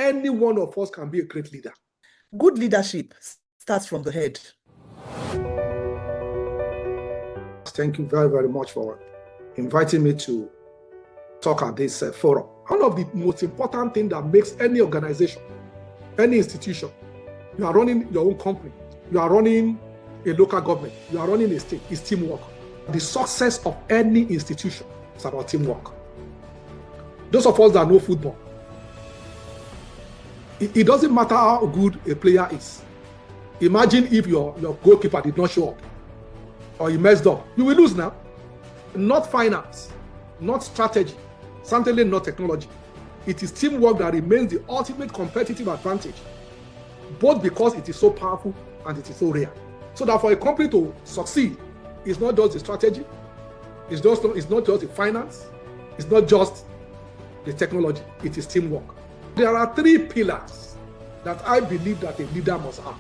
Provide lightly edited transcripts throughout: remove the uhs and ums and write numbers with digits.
Any one of us can be a great leader. Good leadership starts from the head. Thank you very, very much for inviting me to talk at this forum. One of the most important things that makes any organization, any institution, you are running your own company, you are running a local government, you are running a state, is teamwork. The success of any institution is about teamwork. Those of us that know football, it doesn't matter how good a player is. Imagine if your goalkeeper did not show up or he messed up. You will lose now. Not finance, not strategy, certainly not technology. It is teamwork that remains the ultimate competitive advantage, both because it is so powerful and it is so rare. So that for a company to succeed, it's not just the strategy, it's not just the finance, it's not just the technology, it is teamwork. There are 3 pillars that I believe that a leader must have.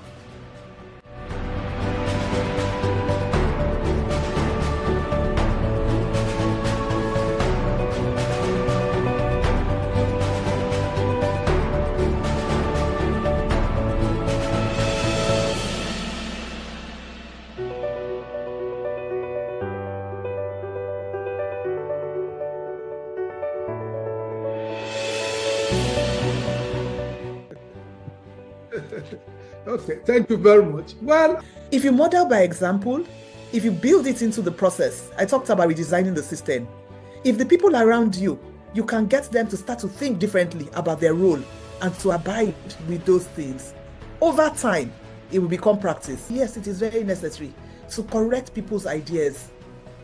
Okay, thank you very much. Well, if you model by example, if you build it into the process, I talked about redesigning the system. If the people around you, you can get them to start to think differently about their role and to abide with those things. Over time, it will become practice. Yes, it is very necessary to correct people's ideas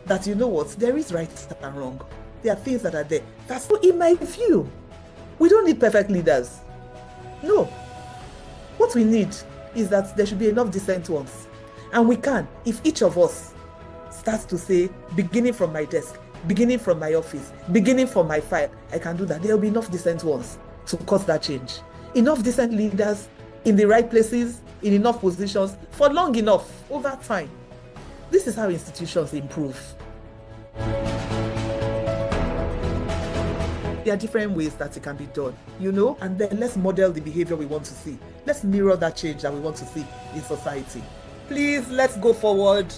that, you know what, there is right and wrong. There are things that are there. That's not in my view. We don't need perfect leaders. No. What we need is that there should be enough decent ones. And we can, if each of us starts to say, beginning from my desk, beginning from my office, beginning from my file, I can do that. There will be enough decent ones to cause that change. Enough decent leaders in the right places, in enough positions, for long enough, over time. This is how institutions improve. There are different ways that it can be done, and then let's model the behavior we want to see. Let's mirror that change that we want to see in society. Please, let's go forward.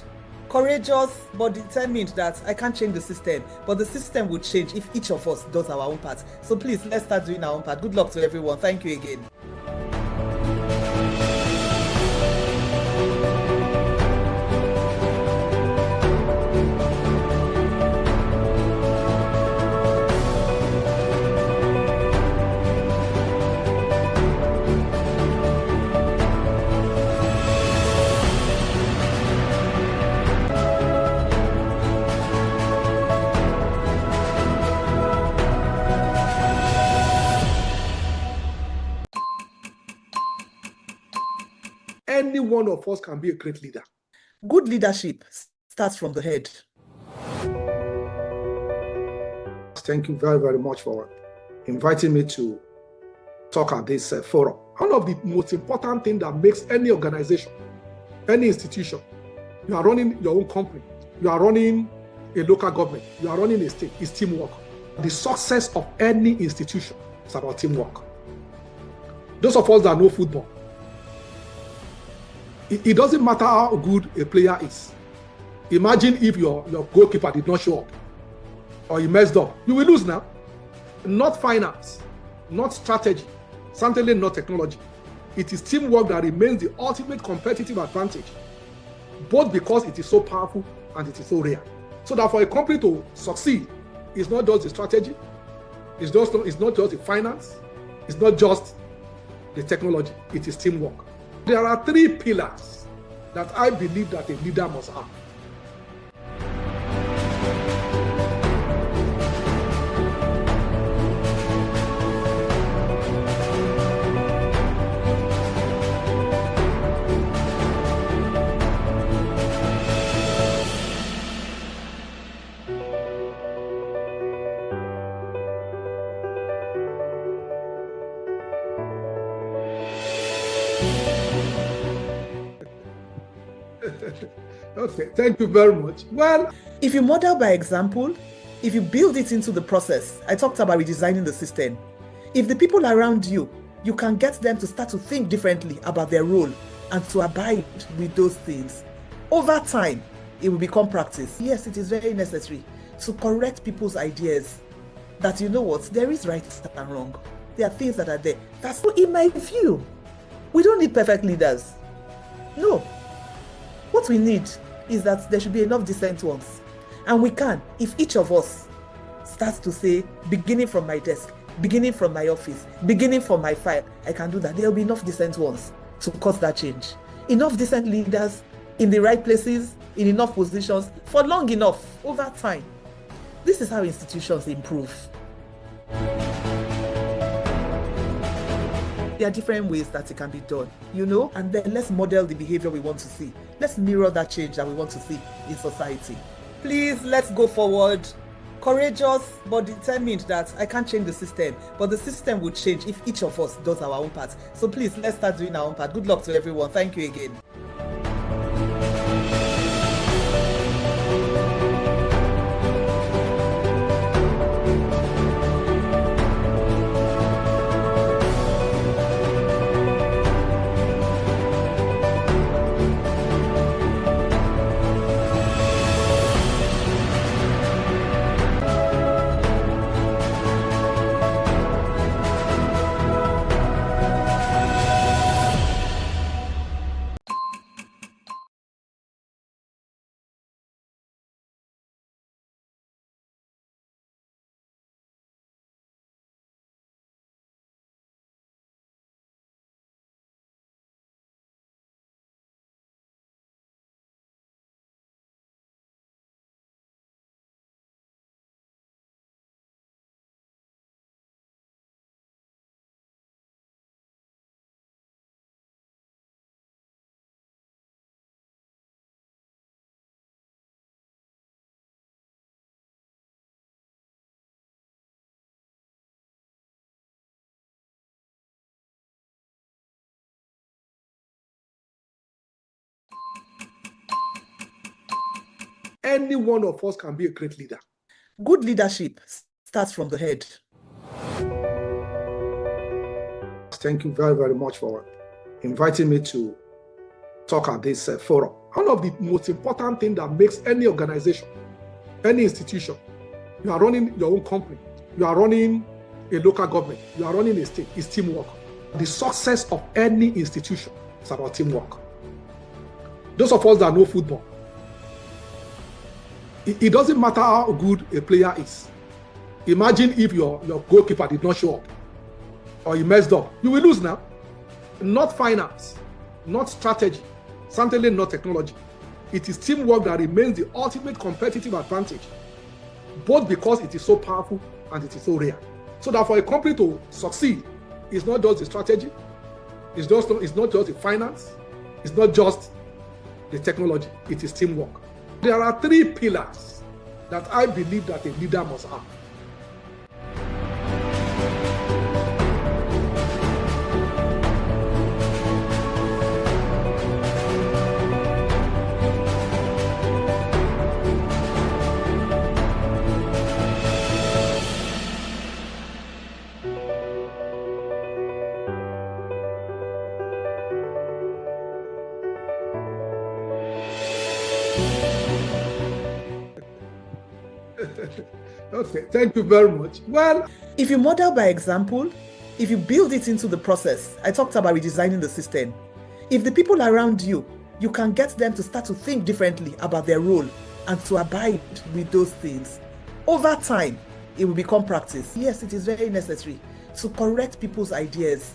Courageous, but determined that I can't change the system, but the system will change if each of us does our own part. So please, let's start doing our own part. Good luck to everyone. Thank you again. Any one of us can be a great leader. Good leadership starts from the head. Thank you very, very much for inviting me to talk at this forum. One of the most important things that makes any organization, any institution, you are running your own company, you are running a local government, you are running a state, is teamwork. The success of any institution is about teamwork. Those of us that know football, it doesn't matter how good a player is. Imagine if your goalkeeper did not show up or he messed up. You will lose now. Not finance, not strategy, certainly not technology. It is teamwork that remains the ultimate competitive advantage, both because it is so powerful and it is so rare. So that for a company to succeed, it's not just the strategy, it's not just the finance, it's not just the technology, it is teamwork. There are 3 pillars that I believe that a leader must have. Okay, thank you very much. Well, if you model by example, if you build it into the process, I talked about redesigning the system. If the people around you, you can get them to start to think differently about their role and to abide with those things. Over time, it will become practice. Yes, it is very necessary to correct people's ideas that, you know what, there is right and wrong. There are things that are there. That's so, in my view, we don't need perfect leaders. No. What we need is that there should be enough decent ones. And we can, if each of us starts to say, beginning from my desk, beginning from my office, beginning from my file, I can do that. There will be enough decent ones to cause that change. Enough decent leaders in the right places, in enough positions, for long enough, over time. This is how institutions improve. There are different ways that it can be done, you know, and then let's model the behavior we want to see. Let's mirror that change that we want to see in society. Please, let's go forward. Courageous, but determined that I can't change the system, but the system will change if each of us does our own part. So please, let's start doing our own part. Good luck to everyone. Thank you again. Any one of us can be a great leader. Good leadership starts from the head. Thank you very, very much for inviting me to talk at this forum. One of the most important things that makes any organization, any institution, you are running your own company, you are running a local government, you are running a state, is teamwork. The success of any institution is about teamwork. Those of us that know football, it doesn't matter how good a player is. Imagine if your goalkeeper did not show up or he messed up. You will lose now. Not finance, not strategy, certainly not technology. It is teamwork that remains the ultimate competitive advantage, both because it is so powerful and it is so rare. So that for a company to succeed, it's not just the strategy, it's not just the finance, it's not just the technology, it is teamwork. There are three pillars that I believe that a leader must have. Okay, thank you very much. Well, if you model by example, if you build it into the process, I talked about redesigning the system. If the people around you, you can get them to start to think differently about their role and to abide with those things. Over time, it will become practice. Yes, it is very necessary to correct people's ideas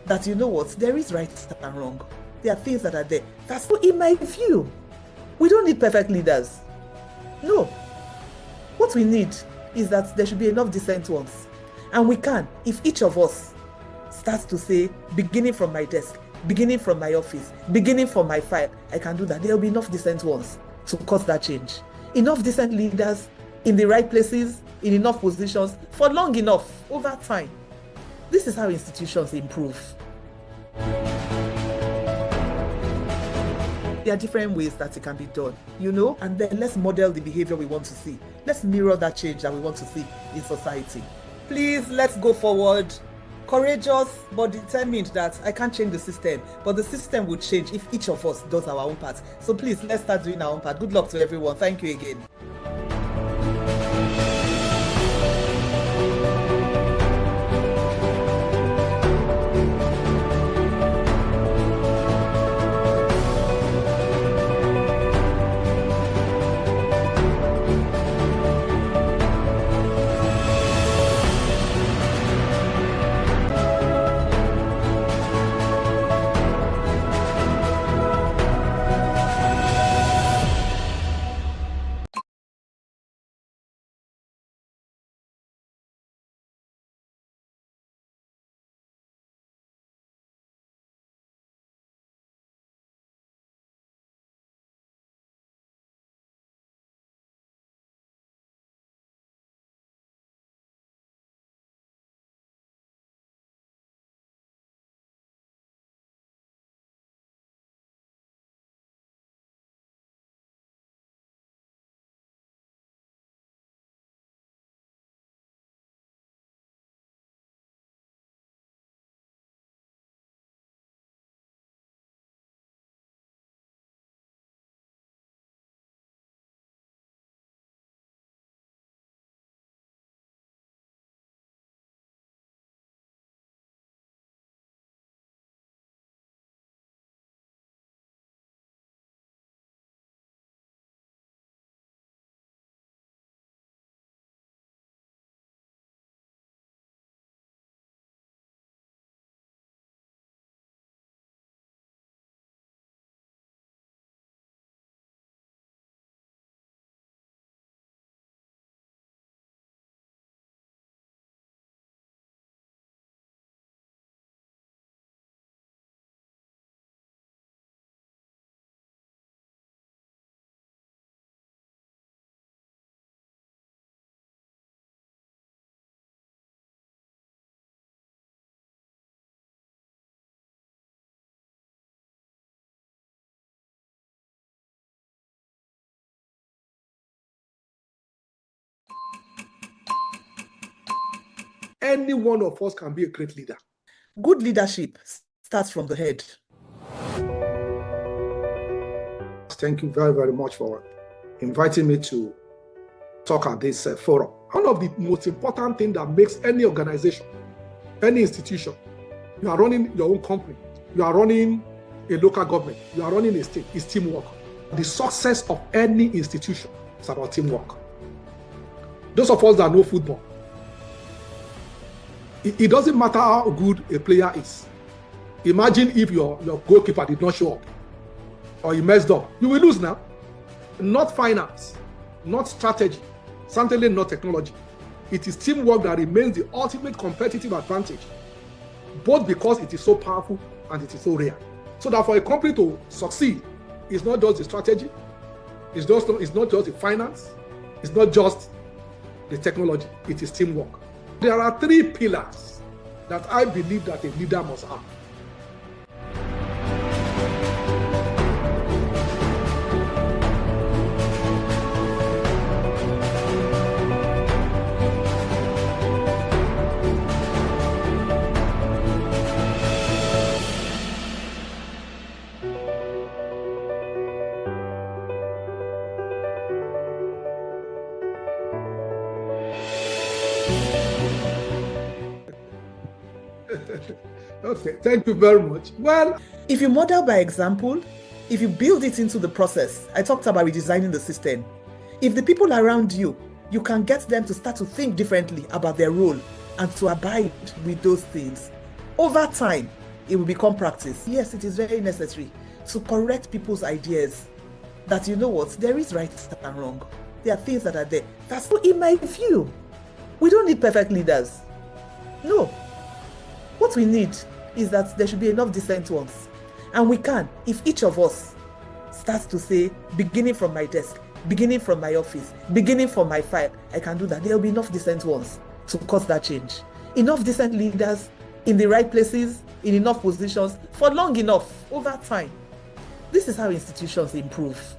that, you know what, there is right and wrong. There are things that are there. That's so, in my view, we don't need perfect leaders. No. What we need is that there should be enough decent ones. And we can, if each of us starts to say, beginning from my desk, beginning from my office, beginning from my file, I can do that. There will be enough decent ones to cause that change. Enough decent leaders in the right places, in enough positions, for long enough, over time. This is how institutions improve. There are different ways that it can be done, you know, and then let's model the behavior we want to see. Let's mirror that change that we want to see in society. Please, let's go forward. Courageous but determined that I can't change the system, but the system will change if each of us does our own part. So please, let's start doing our own part. Good luck to everyone. Thank you again. Any one of us can be a great leader. Good leadership starts from the head. Thank you very, very much for inviting me to talk at this forum. One of the most important things that makes any organization, any institution, you are running your own company, you are running a local government, you are running a state, is teamwork. The success of any institution is about teamwork. Those of us that know football, it doesn't matter how good a player is. Imagine if your goalkeeper did not show up or he messed up. You will lose now. Not finance, not strategy, certainly not technology. It is teamwork that remains the ultimate competitive advantage, both because it is so powerful and it is so rare. So that for a company to succeed, it's not just the strategy, it's not just the finance, it's not just the technology, it is teamwork. There are three pillars that I believe that a leader must have. Okay, thank you very much. Well, if you model by example, if you build it into the process, I talked about redesigning the system. If the people around you, you can get them to start to think differently about their role and to abide with those things. Over time, it will become practice. Yes, it is very necessary to correct people's ideas that, you know what, there is right and wrong. There are things that are there. That's not in my view. We don't need perfect leaders. No. What we need is that there should be enough decent ones. And we can, if each of us starts to say, beginning from my desk, beginning from my office, beginning from my file, I can do that. There will be enough decent ones to cause that change. Enough decent leaders in the right places, in enough positions, for long enough, over time. This is how institutions improve.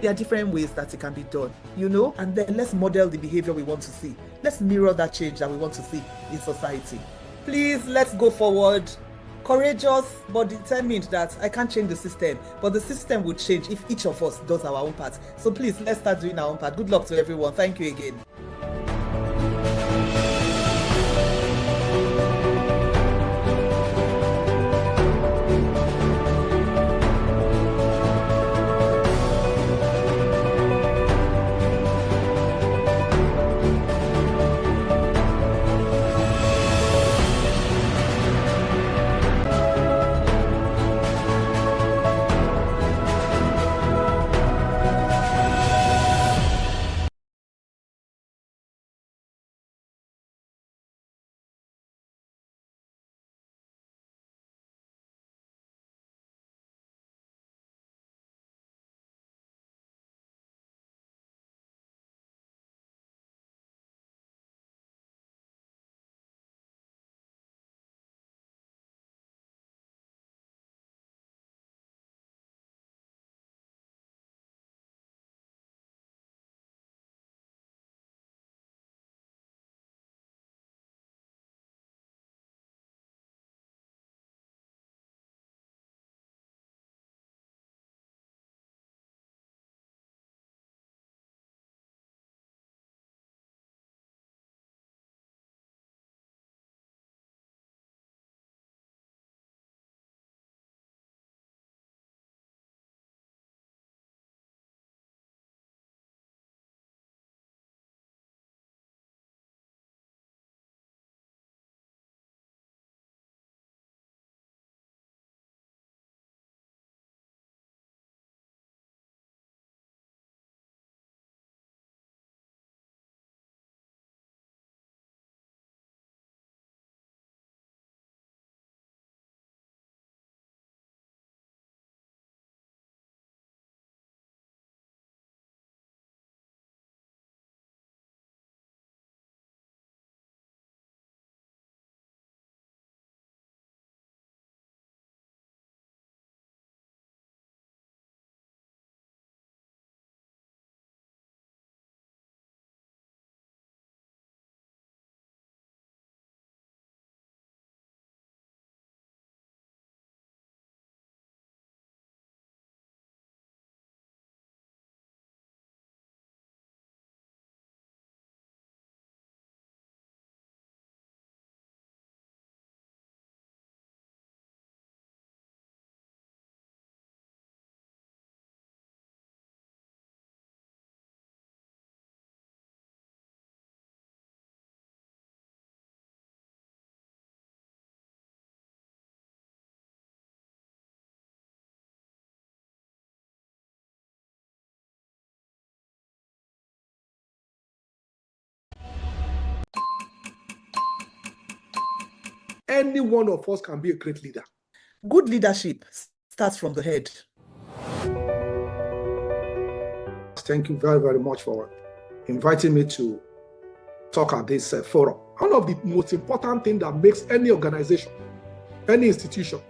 There are different ways that it can be done, and then let's model the behavior we want to see. Let's mirror that change that we want to see in society. Please, let's go forward. Courageous but determined that I can't change the system, but the system will change if each of us does our own part. So please, let's start doing our own part. Good luck to everyone. Thank you again. Any one of us can be a great leader. Good leadership starts from the head. Thank you very, very much for inviting me to talk at this forum. One of the most important things that makes any organization, any institution,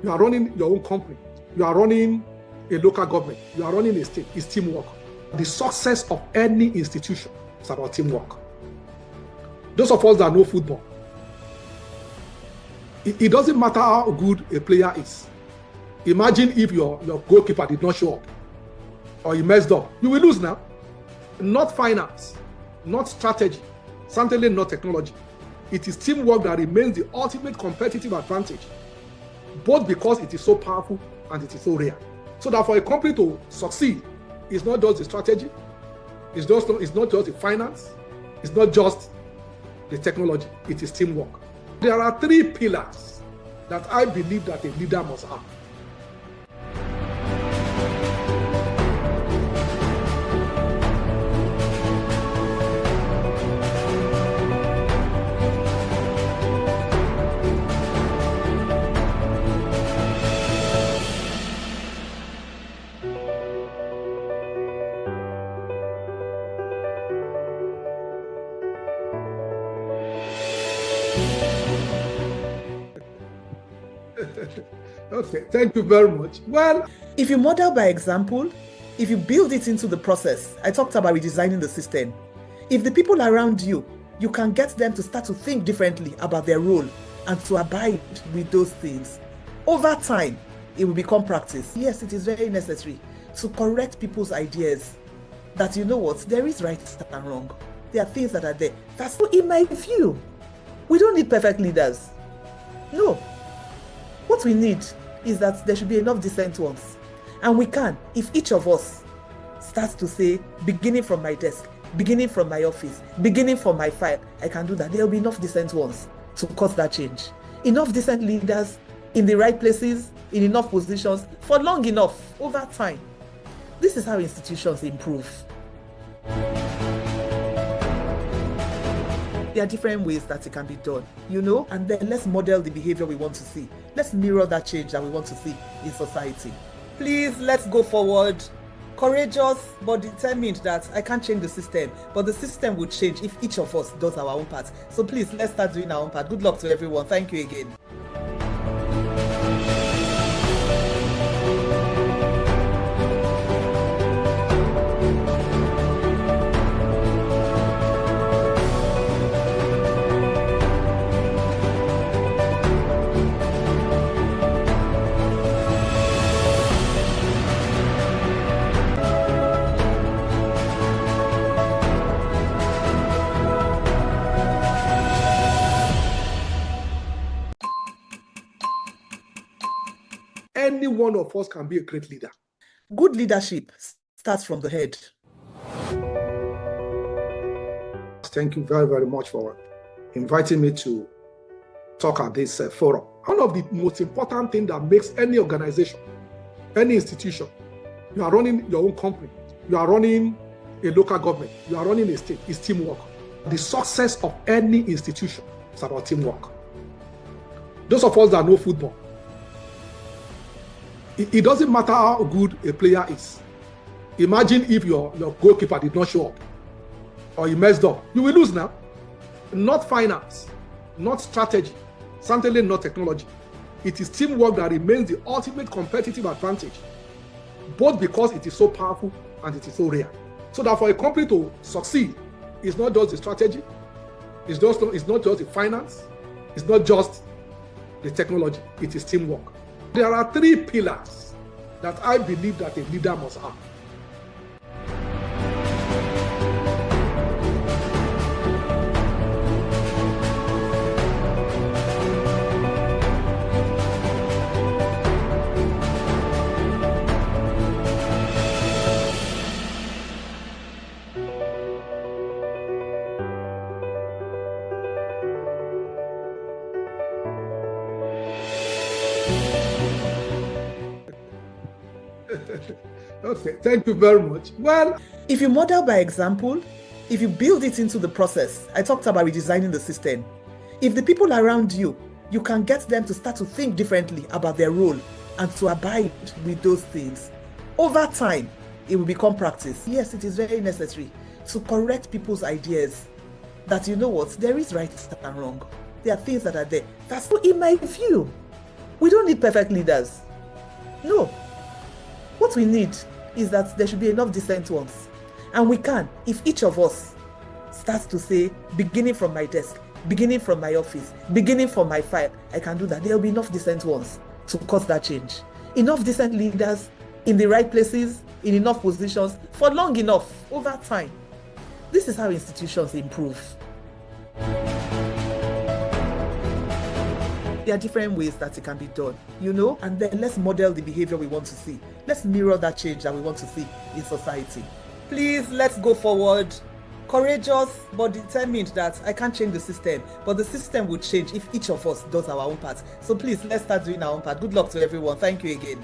you are running your own company, you are running a local government, you are running a state, is teamwork. The success of any institution is about teamwork. Those of us that know football, it doesn't matter how good a player is. Imagine if your goalkeeper did not show up or he messed up. You will lose now. Not finance, not strategy, certainly not technology. It is teamwork that remains the ultimate competitive advantage, both because it is so powerful and it is so rare. So that for a company to succeed, it's not just the strategy, it's not just the finance, it's not just the technology, it is teamwork. There are 3 pillars that I believe that a leader must have. Okay, thank you very much. Well, if you model by example, If you build it into the process, I talked about redesigning the system. If the people around you, you can get them to start to think differently about their role and to abide with those things. Over time, it will become practice. Yes, it is very necessary to correct people's ideas that, you know what, there is right and wrong. There are things that are there. That's in my view. We don't need perfect leaders. No. What we need is that there should be enough decent ones. And we can, if each of us starts to say, beginning from my desk, beginning from my office, beginning from my file, I can do that. There will be enough decent ones to cause that change. Enough decent leaders in the right places, in enough positions, for long enough, over time. This is how institutions improve. There are different ways that it can be done, you know, and then let's model the behavior we want to see. Let's mirror that change that we want to see in society. Please, let's go forward. Courageous, but determined that I can't change the system, but the system will change if each of us does our own part. So please, let's start doing our own part. Good luck to everyone. Thank you again. Any one of us can be a great leader. Good leadership starts from the head. Thank you very, very much for inviting me to talk at this forum. One of the most important things that makes any organization, any institution, you are running your own company, you are running a local government, you are running a state, is teamwork. The success of any institution is about teamwork. Those of us that know football, it doesn't matter how good a player is. Imagine if your goalkeeper did not show up or he messed up. You will lose now. Not finance, not strategy, certainly not technology. It is teamwork that remains the ultimate competitive advantage, both because it is so powerful and it is so rare. So that for a company to succeed, it's not just the strategy, it's not just the finance, it's not just the technology, it is teamwork. There are three pillars that I believe that a leader must have. Okay, thank you very much. Well, if you model by example, if you build it into the process, I talked about redesigning the system. If the people around you, you can get them to start to think differently about their role and to abide with those things. Over time, it will become practice. Yes, it is very necessary to correct people's ideas that, you know what, there is right and wrong. There are things that are there. That's in my view. We don't need perfect leaders. No. What we need is that there should be enough decent ones. And we can, if each of us starts to say, beginning from my desk, beginning from my office, beginning from my file, I can do that. There will be enough decent ones to cause that change. Enough decent leaders in the right places, in enough positions, for long enough, over time. This is how institutions improve. There are different ways that it can be done, you know, and then let's model the behavior we want to see. Let's mirror that change that we want to see in society. Please, let's go forward. Courageous, but determined that I can't change the system, but the system will change if each of us does our own part. So please, let's start doing our own part. Good luck to everyone. Thank you again.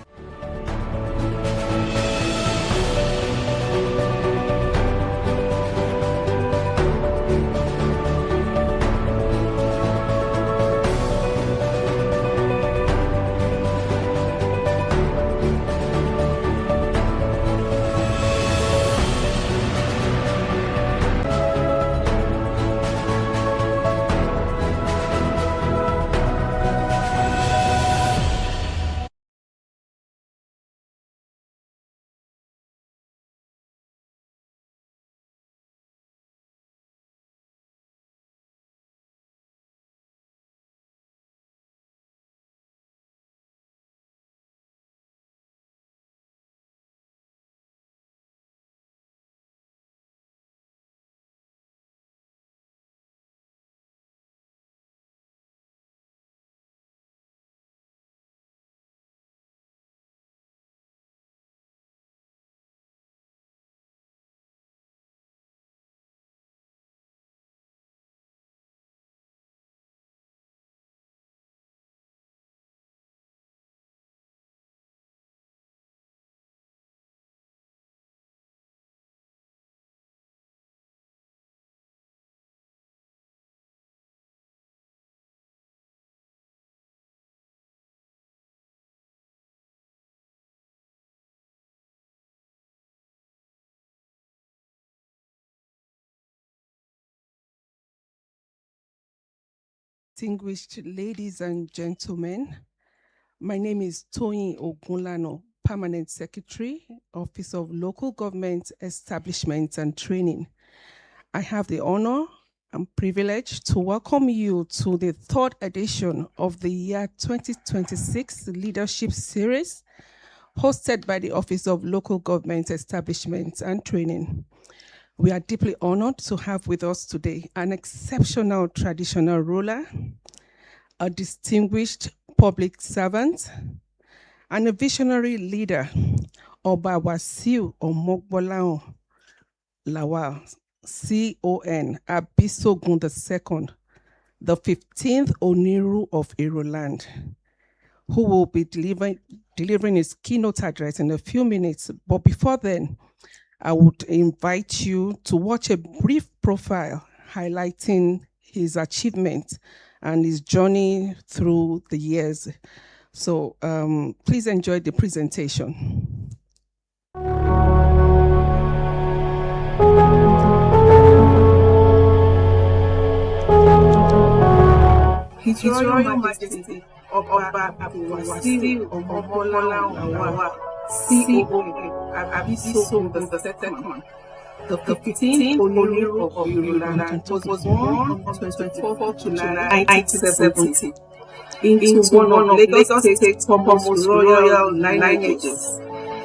distinguished ladies and gentlemen, my name is Tony Ogunlano, Permanent Secretary, Office of Local Government Establishment and Training. I have the honor and privilege to welcome you to the third edition of the year 2026 Leadership Series, hosted by the Office of Local Government Establishment and Training. We are deeply honored to have with us today an exceptional traditional ruler, a distinguished public servant, and a visionary leader, Abdulwasiu Omogbolahan Lawal, CON, Abisogun II, the 15th Oniru of Iru land, who will be delivering his keynote address in a few minutes. But before then, I would invite you to watch a brief profile highlighting his achievements and his journey through the years. So please enjoy the presentation. His Royal Majesty Abdulwasiu Omogbolahan Lawal, CON, Abisogun II, the 15th Oniru of Iru Kingdom, was born on 24th July 1970 into one of Lagos State's foremost royal lineages.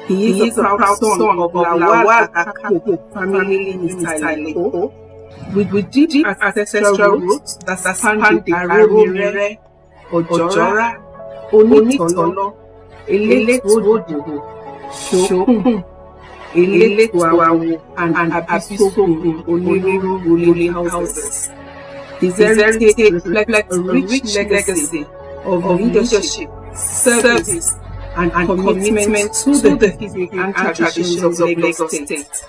He is a proud son of Lawal Akako family in Italeko, with deep ancestral roots that span the Aromire, Ojora, Onitolo, Eletuodo, Shokun, Eletuawo, and Abisogun Oniru ruling houses. His heritage reflects a rich legacy of leadership, service, and commitment to the history and traditions of Lagos State.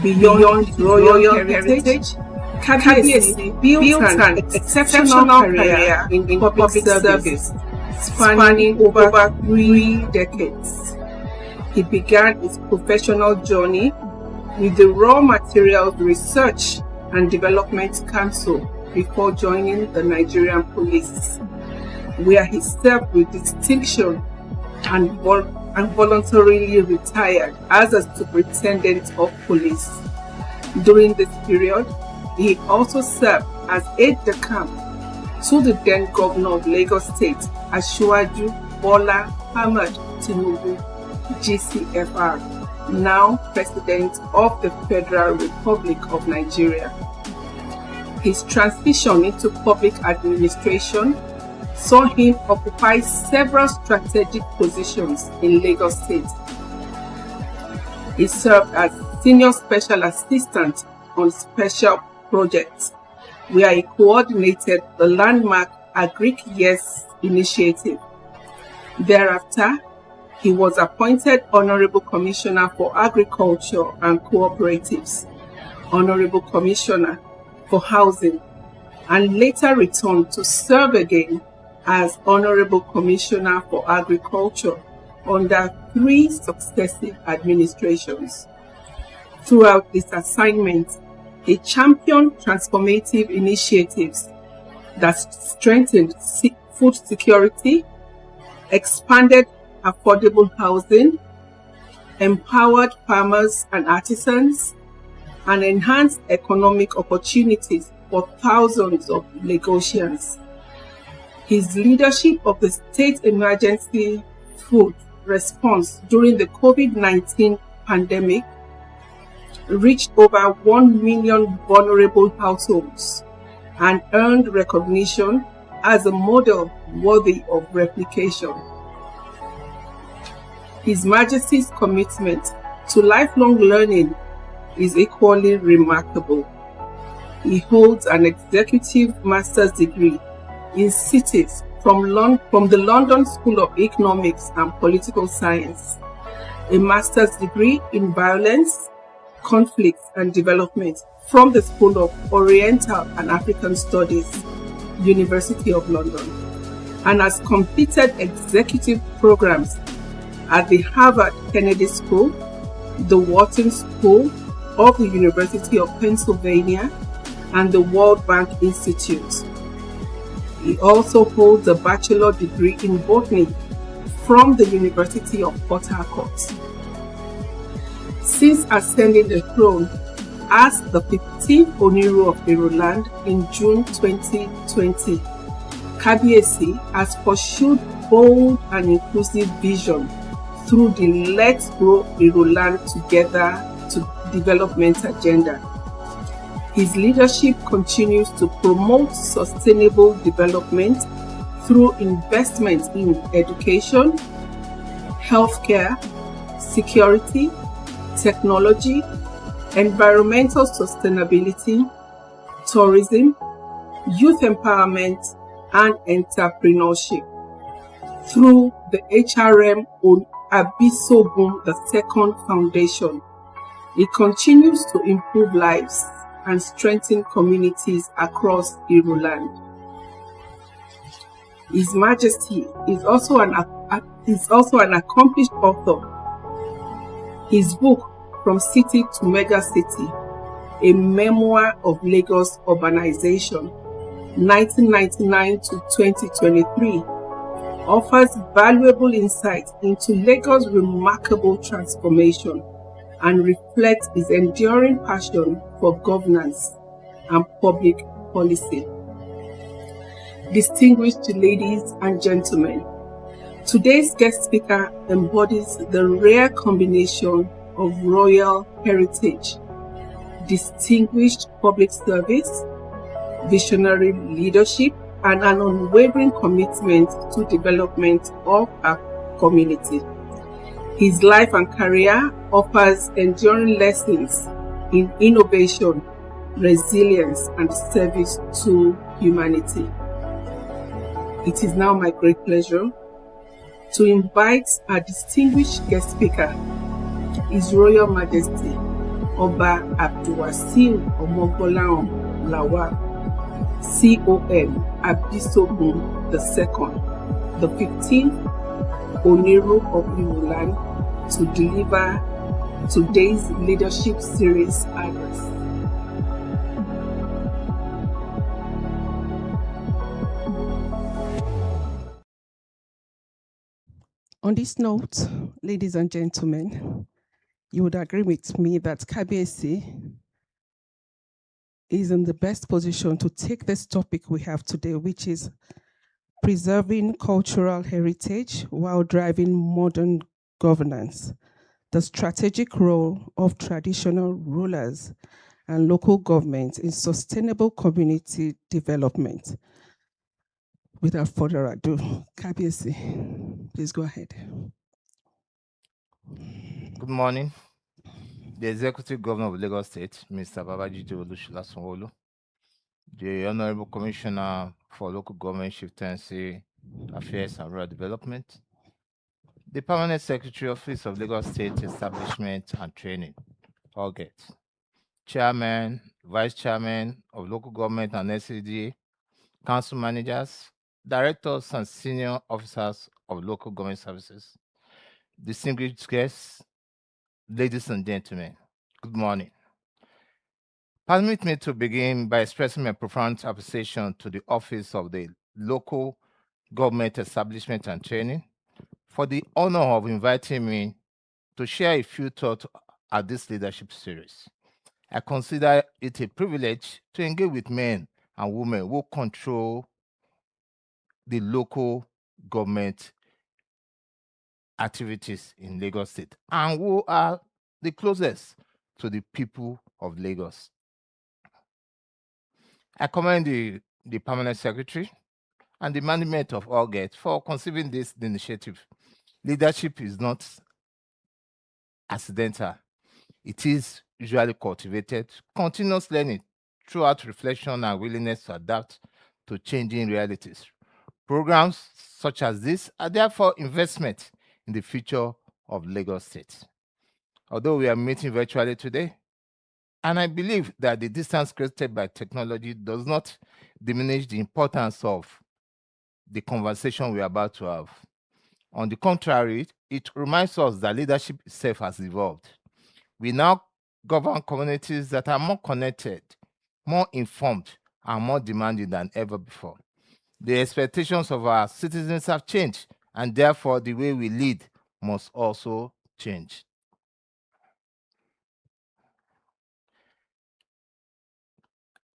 Beyond royal heritage, Kabiyesi built an exceptional career in public service, spanning over 3 decades. He began his professional journey with the Raw Materials Research and Development Council before joining the Nigerian Police, where he served with distinction and voluntarily retired as a superintendent of police. During this period, he also served as aide-de-camp to the then governor of Lagos State, Asiwaju Bola Ahmed Tinubu, GCFR, now President of the Federal Republic of Nigeria. His transition into public administration saw him occupy several strategic positions in Lagos State. He served as Senior Special Assistant on Special Projects, where he coordinated the landmark Agric Years initiative. Thereafter, he was appointed Honorable Commissioner for Agriculture and Cooperatives, Honorable Commissioner for Housing, and later returned to serve again as Honorable Commissioner for Agriculture under 3 successive administrations. Throughout this assignment, he championed transformative initiatives that strengthened food security, expanded affordable housing, empowered farmers and artisans, and enhanced economic opportunities for thousands of Lagosians. His leadership of the state emergency food response during the COVID-19 pandemic reached over 1 million vulnerable households and earned recognition as a model worthy of replication. His Majesty's commitment to lifelong learning is equally remarkable. He holds an executive master's degree in cities from the London School of Economics and Political Science, a master's degree in violence, conflict and development from the School of Oriental and African Studies, University of London, and has completed executive programs at the Harvard Kennedy School, the Wharton School of the University of Pennsylvania, and the World Bank Institute. He also holds a bachelor degree in botany from the University of Port Harcourt. Since ascending the throne as the 15th Oniru of Iru land in June 2020, Kabiyesi has pursued bold and inclusive vision through the Let's Grow Iru Land Together to development agenda. His leadership continues to promote sustainable development through investment in education, healthcare, security, technology, environmental sustainability, tourism, youth empowerment, and entrepreneurship. Through the HRM on Abisogun II Foundation, it continues to improve lives and strengthen communities across Iru land. His Majesty is also an accomplished author. His book, From City to Mega City, a memoir of Lagos urbanization, 1999 to 2023, offers valuable insight into Lagos' remarkable transformation and reflects his enduring passion for governance and public policy. Distinguished ladies and gentlemen, today's guest speaker embodies the rare combination of royal heritage, distinguished public service, visionary leadership, and an unwavering commitment to development of our community. His life and career offers enduring lessons in innovation, resilience, and service to humanity. It is now my great pleasure to invite our distinguished guest speaker, His Royal Majesty, Oba Abdulwasiu Omogbolahan Lawal, CON Abisogun II, the 15th Oniru of Iru land, to deliver today's leadership series address. On this note, ladies and gentlemen, you would agree with me that Kabiyesi is in the best position to take this topic we have today, which is preserving cultural heritage while driving modern governance, the strategic role of traditional rulers and local governments in sustainable community development. Without further ado, Kabiyesi, please go ahead. Good morning. The Executive Governor of Lagos State, Mr. Babajide Olusola, the Honorable Commissioner for Local Government Chieftaincy Affairs and Rural Development, the Permanent Secretary Office of Lagos State Establishment and Training, OLGE&T, Chairman, Vice Chairman of Local Government and SCDA, Council Managers, Directors and Senior Officers of Local Government Services, distinguished guests, ladies and gentlemen, good morning. Permit me to begin by expressing my profound appreciation to the Office of the Local Government Establishment and Training for the honor of inviting me to share a few thoughts at this leadership series. I consider it a privilege to engage with men and women who control the local government activities in Lagos State and who are the closest to the people of Lagos. I commend the Permanent Secretary and the management of OLGE&T for conceiving this initiative. Leadership is not accidental. It is usually cultivated, continuous learning throughout reflection and willingness to adapt to changing realities. Programs such as this are therefore investment in the future of Lagos State. Although we are meeting virtually today, and I believe that the distance created by technology does not diminish the importance of the conversation we are about to have. On the contrary, it reminds us that leadership itself has evolved. We now govern communities that are more connected, more informed, and more demanding than ever before. The expectations of our citizens have changed, and therefore the way we lead must also change.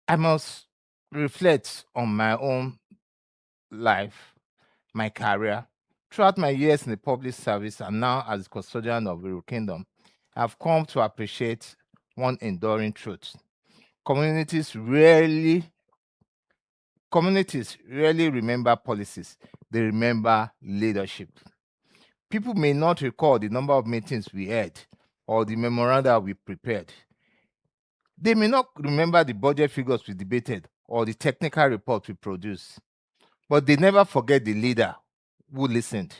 I must reflect on my own life, my career. Throughout my years in the public service and now as custodian of Iru Kingdom, I've come to appreciate one enduring truth. Communities rarely remember policies, they remember leadership. People may not recall the number of meetings we had or the memoranda we prepared. They may not remember the budget figures we debated or the technical report we produced, but they never forget the leader who listened.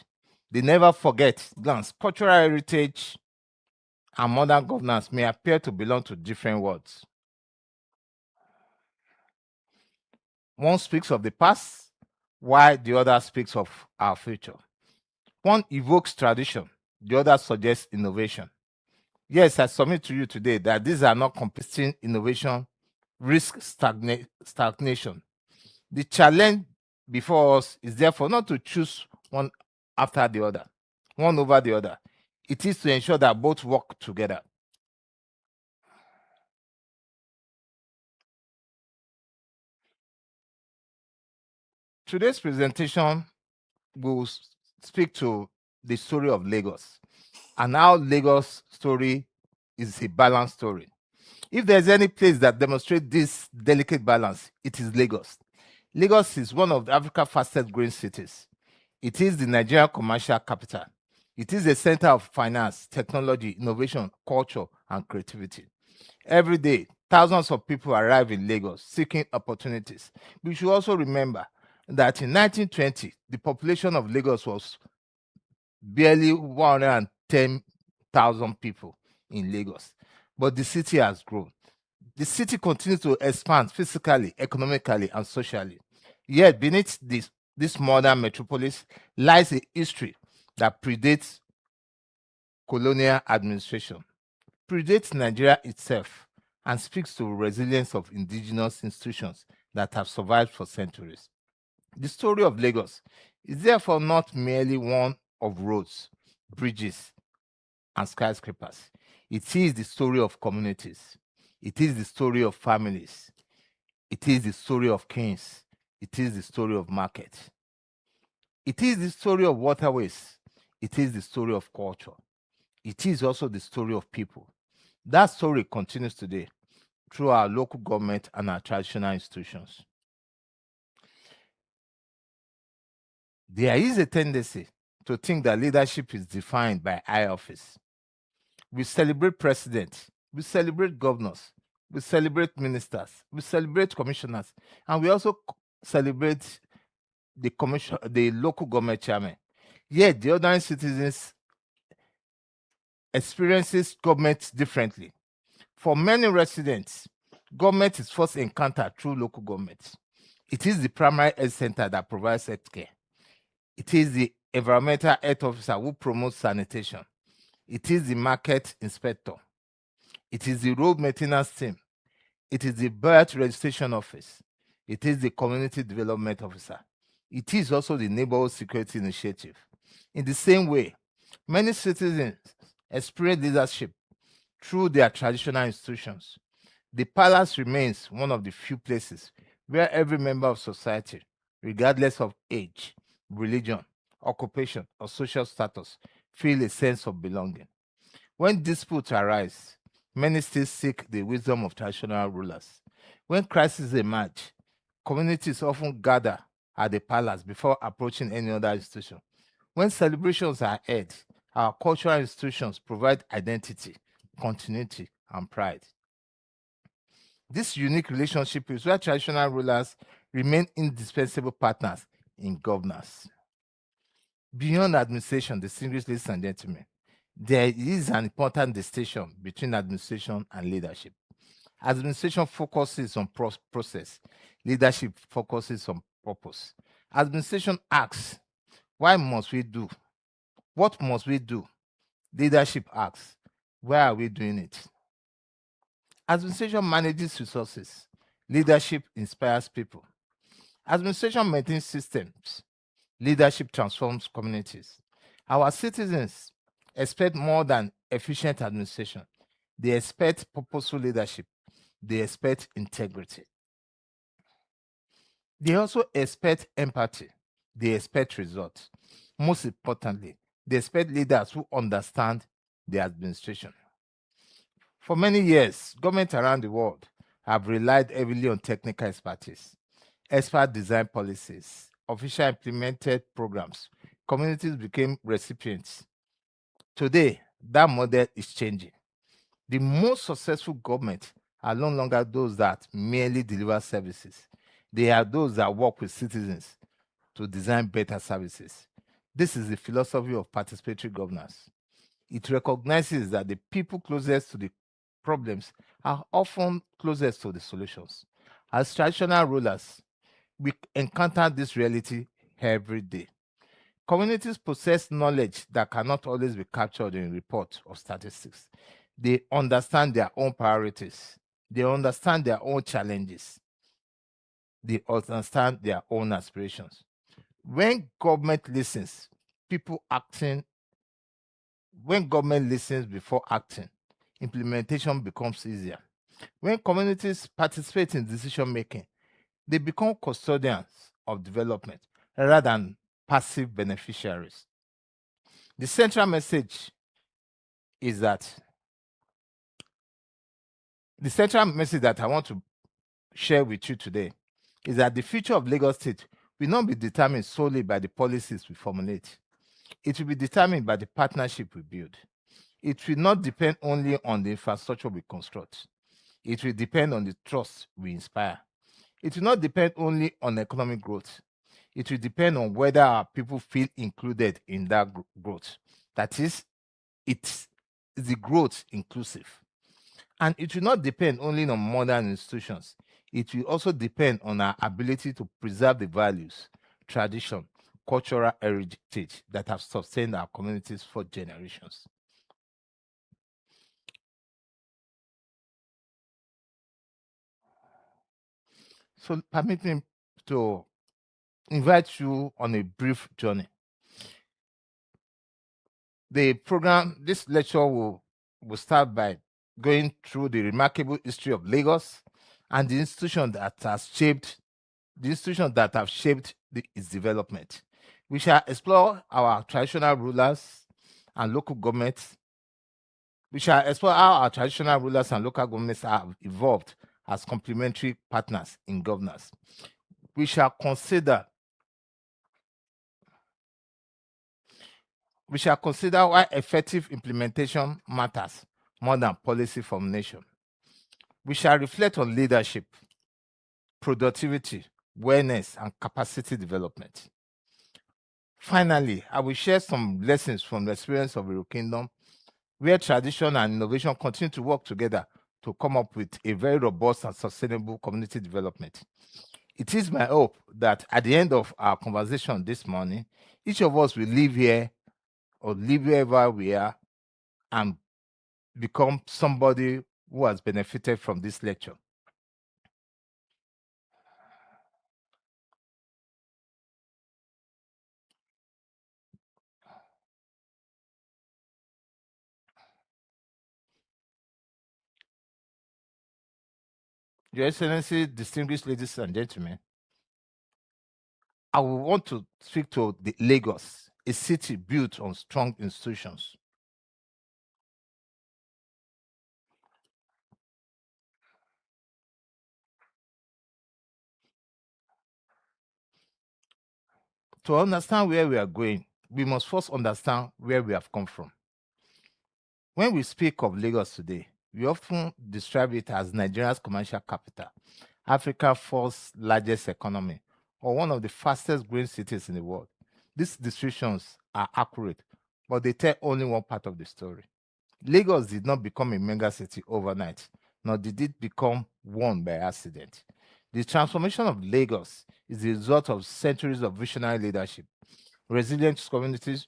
They never forget glance. Cultural heritage and modern governance may appear to belong to different worlds. One speaks of the past, while the other speaks of our future. One evokes tradition, the other suggests innovation. Yes, I submit to you today that these are not competing innovation, risk stagnation. The challenge before us is therefore not to choose one after the other, one over the other. It is to ensure that both work together. Today's presentation will speak to the story of Lagos and how Lagos' story is a balanced story. If there's any place that demonstrates this delicate balance, it is Lagos. Lagos is one of Africa's fastest growing cities. It is the Nigerian commercial capital. It is a center of finance, technology, innovation, culture, and creativity. Every day, thousands of people arrive in Lagos seeking opportunities. We should also remember that in 1920, the population of Lagos was barely 110,000 people in Lagos, but the city has grown. The city continues to expand physically, economically, and socially. Yet, beneath this modern metropolis lies a history that predates colonial administration, predates Nigeria itself, and speaks to resilience of indigenous institutions that have survived for centuries. The story of Lagos is therefore not merely one of roads, bridges, and skyscrapers. It is the story of communities. It is the story of families. It is the story of kings. It is the story of markets. It is the story of waterways. It is the story of culture. It is also the story of people. That story continues today through our local government and our traditional institutions. There is a tendency to think that leadership is defined by high office. We celebrate presidents, we celebrate governors, we celebrate ministers, we celebrate commissioners, and we also celebrate the local government chairman. Yet the ordinary citizens experiences government differently. For many residents, government is first encountered through local government. It is the primary health center that provides health care. It is the environmental health officer who promotes sanitation. It is the market inspector. It is the road maintenance team. It is the birth registration office. It is the community development officer. It is also the neighborhood security initiative. In the same way, many citizens experience leadership through their traditional institutions. The palace remains one of the few places where every member of society, regardless of age, religion, occupation, or social status, feel a sense of belonging. When disputes arise, many still seek the wisdom of traditional rulers. When crises emerge, communities often gather at the palace before approaching any other institution. When celebrations are held, our cultural institutions provide identity, continuity, and pride. This unique relationship is where traditional rulers remain indispensable partners in governance. Beyond administration, distinguished ladies and gentlemen, there is an important distinction between administration and leadership. Administration focuses on process, leadership focuses on purpose. Administration asks, why must we do? What must we do? Leadership asks, why are we doing it? Administration manages resources. Leadership inspires people. Administration maintains systems. Leadership transforms communities. Our citizens expect more than efficient administration. They expect purposeful leadership. They expect integrity. They also expect empathy. They expect results. Most importantly, they expect leaders who understand the administration. For many years, governments around the world have relied heavily on technical expertise, expert design policies, official implemented programs. Communities became recipients. Today, that model is changing. The most successful governments are no longer those that merely deliver services. They are those that work with citizens to design better services. This is the philosophy of participatory governance. It recognizes that the people closest to the problems are often closest to the solutions. As traditional rulers, we encounter this reality every day. Communities possess knowledge that cannot always be captured in reports or statistics. They understand their own priorities. They understand their own challenges. They understand their own aspirations. When government listens, when government listens before acting, implementation becomes easier. When communities participate in decision making, they become custodians of development rather than passive beneficiaries. The central message is that the central message that I want to share with you today is that the future of Lagos State will not be determined solely by the policies we formulate. It will be determined by the partnership we build. It will not depend only on the infrastructure we construct. It will depend on the trust we inspire. It will not depend only on economic growth. It will depend on whether our people feel included in that growth. That is, it's the growth inclusive. And it will not depend only on modern institutions. It will also depend on our ability to preserve the values, tradition, cultural heritage that have sustained our communities for generations. So permit me to invite you on a brief journey. The program, this lecture will start by going through the remarkable history of Lagos and the institutions that have shaped its development. We shall explore our traditional rulers and local governments. We shall explore how our traditional rulers and local governments have evolved as complementary partners in governance. We shall consider why effective implementation matters more than policy formulation. We shall reflect on leadership, productivity, wellness, and capacity development. Finally, I will share some lessons from the experience of Iru Kingdom, where tradition and innovation continue to work together to come up with a very robust and sustainable community development. It is my hope that at the end of our conversation this morning, each of us will leave here or live wherever we are and become somebody who has benefited from this lecture. Your Excellency, distinguished ladies and gentlemen, I will want to speak to the Lagos, a city built on strong institutions. To understand where we are going, we must first understand where we have come from. When we speak of Lagos today, we often describe it as Nigeria's commercial capital, Africa's fourth largest economy, or one of the fastest growing cities in the world. These descriptions are accurate, but they tell only one part of the story. Lagos did not become a mega city overnight, nor did it become one by accident. The transformation of Lagos is the result of centuries of visionary leadership, resilient communities,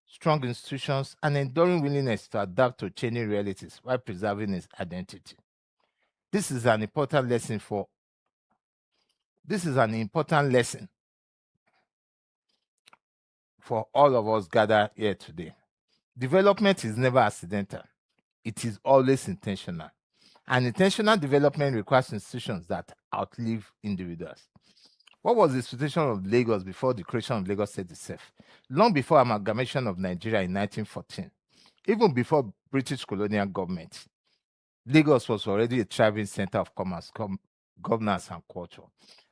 strong institutions, and enduring willingness to adapt to changing realities while preserving its identity. This is an important lesson for This is an important lesson for all of us gathered here today. Development is never accidental. It is always intentional. And intentional development requires institutions that outlive individuals. What was the situation of Lagos before the creation of Lagos State itself? Long before amalgamation of Nigeria in 1914, even before British colonial government, Lagos was already a thriving center of commerce, governance, and culture.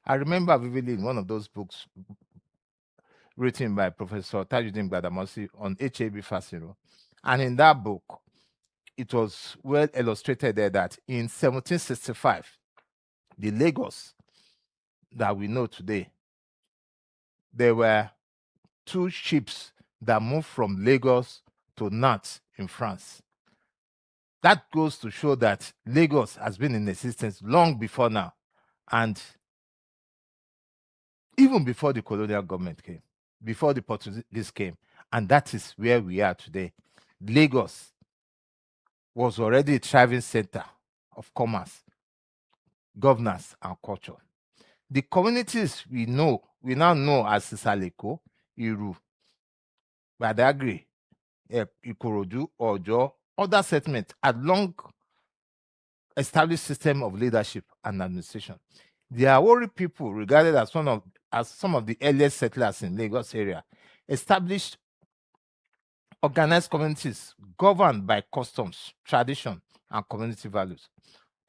I remember vividly in one of those books written by Professor Tajuddin Gbadamosi on H.A.B. Fasiro. And in that book, it was well illustrated there that in 1765, the Lagos that we know today, there were 2 ships that moved from Lagos to Nantes in France. That goes to show that Lagos has been in existence long before now, and even before the colonial government came, before the Portuguese came, and that is where we are today. Lagos was already a thriving center of commerce, governance, and culture. The communities we now know as Sisaleko, Iru, Badagry, Ikorodu, Ojo, other settlements had long established system of leadership and administration. The Awori people, regarded as some of the earliest settlers in Lagos area, established organized communities governed by customs, tradition, and community values.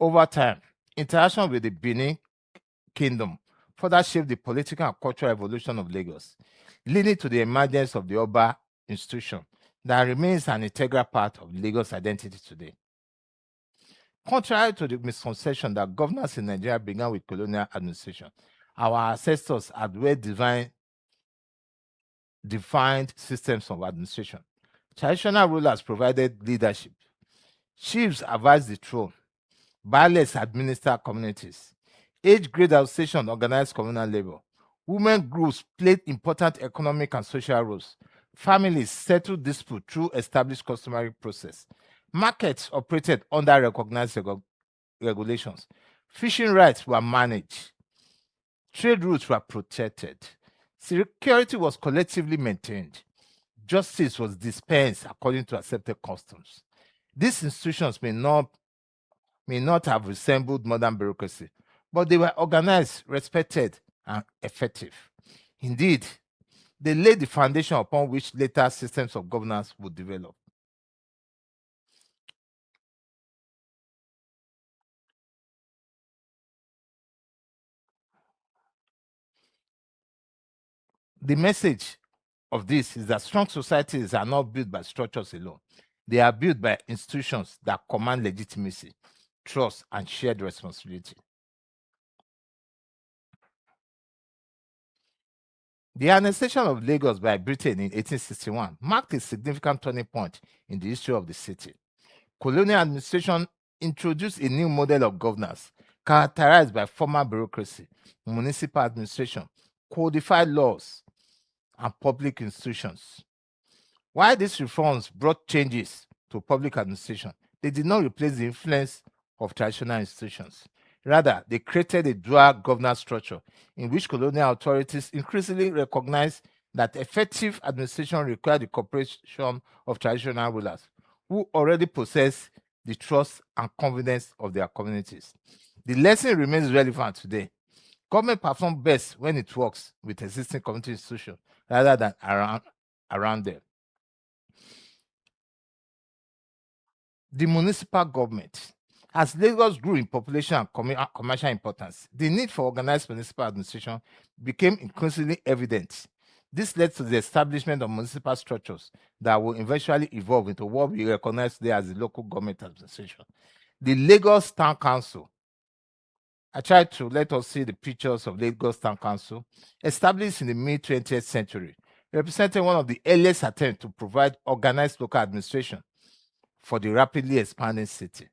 Over time, interaction with the Benin Kingdom further shaped the political and cultural evolution of Lagos, leading to the emergence of the Oba institution that remains an integral part of Lagos' identity today. Contrary to the misconception that governance in Nigeria began with colonial administration, our ancestors had defined systems of administration. Traditional rulers provided leadership. Chiefs advised the throne. Baales administered communities. Age-grade association organized communal labor. Women groups played important economic and social roles. Families settled disputes through established customary process. Markets operated under recognized regulations. Fishing rights were managed. Trade routes were protected. Security was collectively maintained. Justice was dispensed according to accepted customs. These institutions may not have resembled modern bureaucracy, but they were organized, respected, and effective. Indeed, they laid the foundation upon which later systems of governance would develop. The message of this is that strong societies are not built by structures alone. They are built by institutions that command legitimacy, trust, and shared responsibility. The annexation of Lagos by Britain in 1861 marked a significant turning point in the history of the city. Colonial administration introduced a new model of governance characterized by formal bureaucracy, municipal administration, codified laws, and public institutions. While these reforms brought changes to public administration, they did not replace the influence of traditional institutions. Rather, they created a dual governance structure in which colonial authorities increasingly recognized that effective administration required the cooperation of traditional rulers who already possess the trust and confidence of their communities. The lesson remains relevant today. Government performs best when it works with existing community institutions rather than around them. The municipal government. As Lagos grew in population and commercial importance, the need for organized municipal administration became increasingly evident. This led to the establishment of municipal structures that will eventually evolve into what we recognize today as the local government administration. The Lagos Town Council. I tried to let us see the pictures of Lagos Town Council, established in the mid-20th century, representing one of the earliest attempts to provide organized local administration for the rapidly expanding city.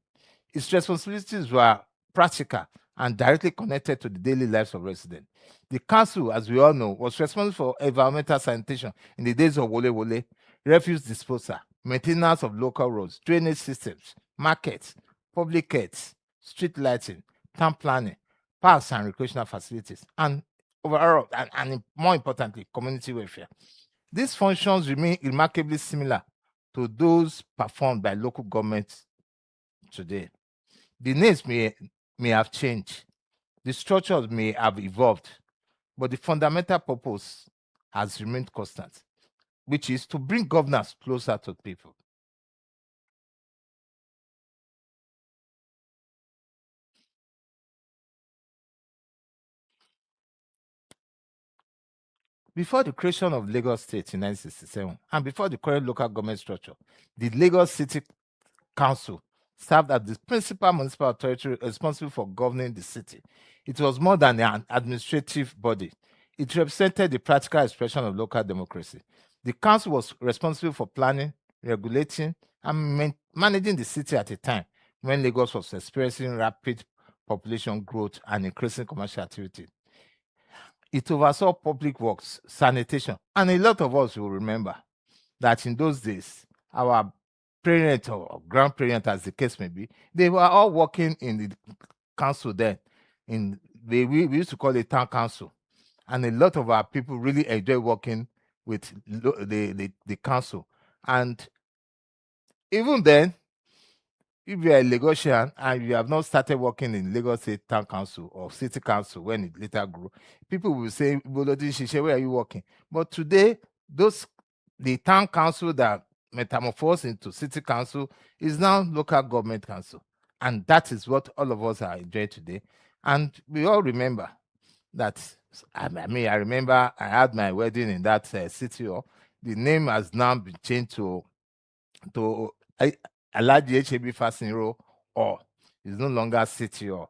Its responsibilities were practical and directly connected to the daily lives of residents. The council, as we all know, was responsible for environmental sanitation in the days of Wole Wole, refuse disposal, maintenance of local roads, drainage systems, markets, public health, street lighting, town planning, parks and recreational facilities, and overall, and more importantly, community welfare. These functions remain remarkably similar to those performed by local governments today. The names may have changed, the structures may have evolved, but the fundamental purpose has remained constant, which is to bring governance closer to people. Before the creation of Lagos State in 1967 and before the current local government structure, the Lagos City Council served as the principal municipal authority responsible for governing the city. It was more than an administrative body. It represented the practical expression of local democracy. The council was responsible for planning, regulating, and managing the city at a time when Lagos was experiencing rapid population growth and increasing commercial activity. It oversaw public works, sanitation, and a lot of us will remember that in those days, our parent or grandparent, as the case may be, they were all working in the council then. We used to call it town council, and a lot of our people really enjoy working with the council. And even then, if you are a Lagosian and you have not started working in Lagos State Town Council or City Council when it later grew, people will say, "Bolodi Shishe, where are you working?" But today, the town council that metamorphosed into City Council is now local government council. And that is what all of us are enjoying today. And we all remember that, I remember I had my wedding in that city hall. The name has now been changed to Alhaji H.A.B. Fasinro, or is no longer city hall.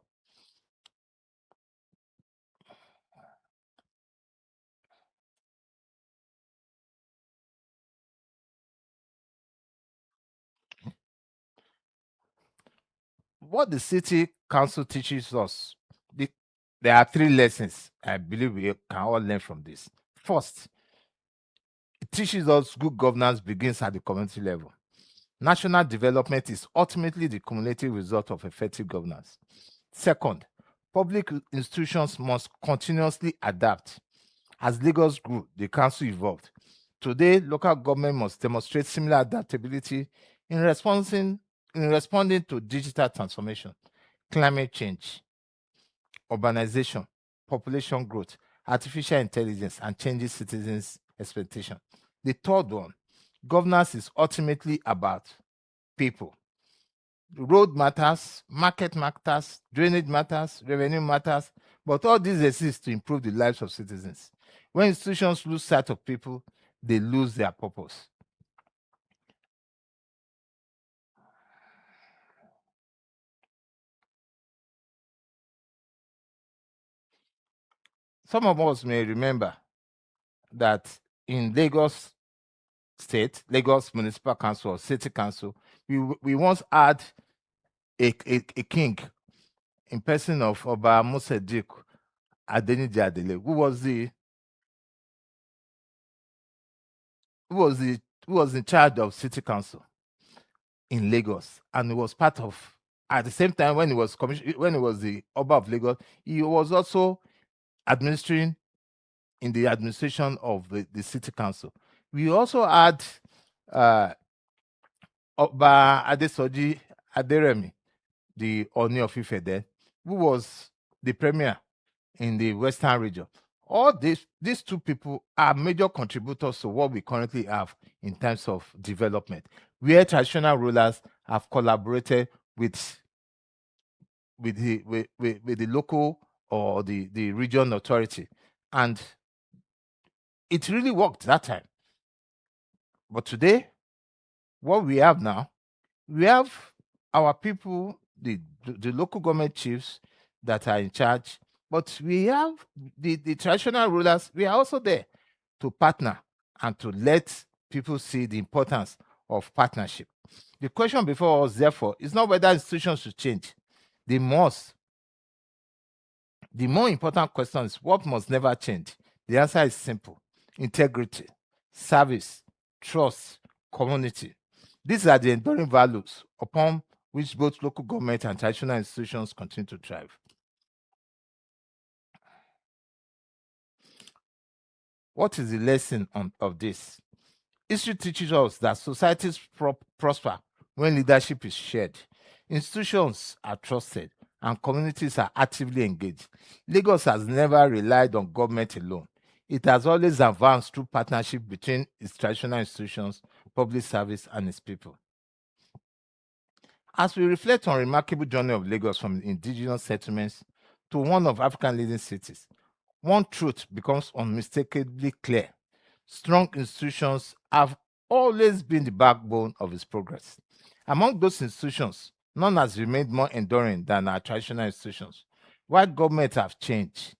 What the city council teaches us, there are 3 lessons I believe we can all learn from this. First, it teaches us good governance begins at the community level. National development is ultimately the cumulative result of effective governance. Second, public institutions must continuously adapt. As Lagos grew, the council evolved. Today, local government must demonstrate similar adaptability in responding to digital transformation, climate change, urbanization, population growth, artificial intelligence, and changing citizens' expectation. The third one, governance is ultimately about people. Road matters, market matters, drainage matters, revenue matters, but all these exist to improve the lives of citizens. When institutions lose sight of people, they lose their purpose. Some of us may remember that in Lagos State, Lagos Municipal Council or City Council, we once had a king in person of Oba Musedik Adeniji Adele, who was in charge of City Council in Lagos, and he was part of. At the same time, when he was the Oba of Lagos, he was also administering in the administration of the City Council. We also had Oba Adesoji Aderemi, the Oni of Ife then, who was the premier in the Western region. All these 2 people are major contributors to what we currently have in terms of development, where traditional rulers have collaborated with the local or the region authority. And it really worked that time. But today, what we have now, we have our people, the local government chiefs that are in charge, but we have the traditional rulers. We are also there to partner and to let people see the importance of partnership. The question before us, therefore, is not whether institutions should change. They must. The more important question is what must never change. The answer is simple: integrity, service, trust, community. These are the enduring values upon which both local government and traditional institutions continue to thrive. What is the lesson of this? History teaches us that societies prosper when leadership is shared, institutions are trusted, and communities are actively engaged. Lagos has never relied on government alone. It has always advanced through partnership between its traditional institutions, public service, and its people. As we reflect on the remarkable journey of Lagos from indigenous settlements to one of Africa's leading cities, one truth becomes unmistakably clear. Strong institutions have always been the backbone of its progress. Among those institutions, none has remained more enduring than our traditional institutions. While governments have changed,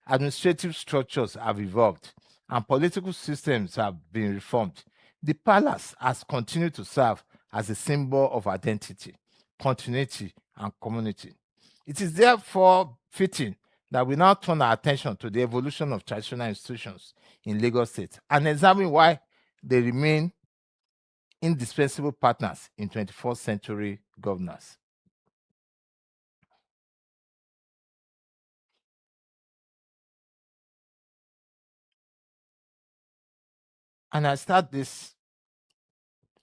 administrative structures have evolved, and political systems have been reformed, the palace has continued to serve as a symbol of identity, continuity, and community. It is therefore fitting that we now turn our attention to the evolution of traditional institutions in Lagos State and examine why they remain indispensable partners in 21st century governance. And I start this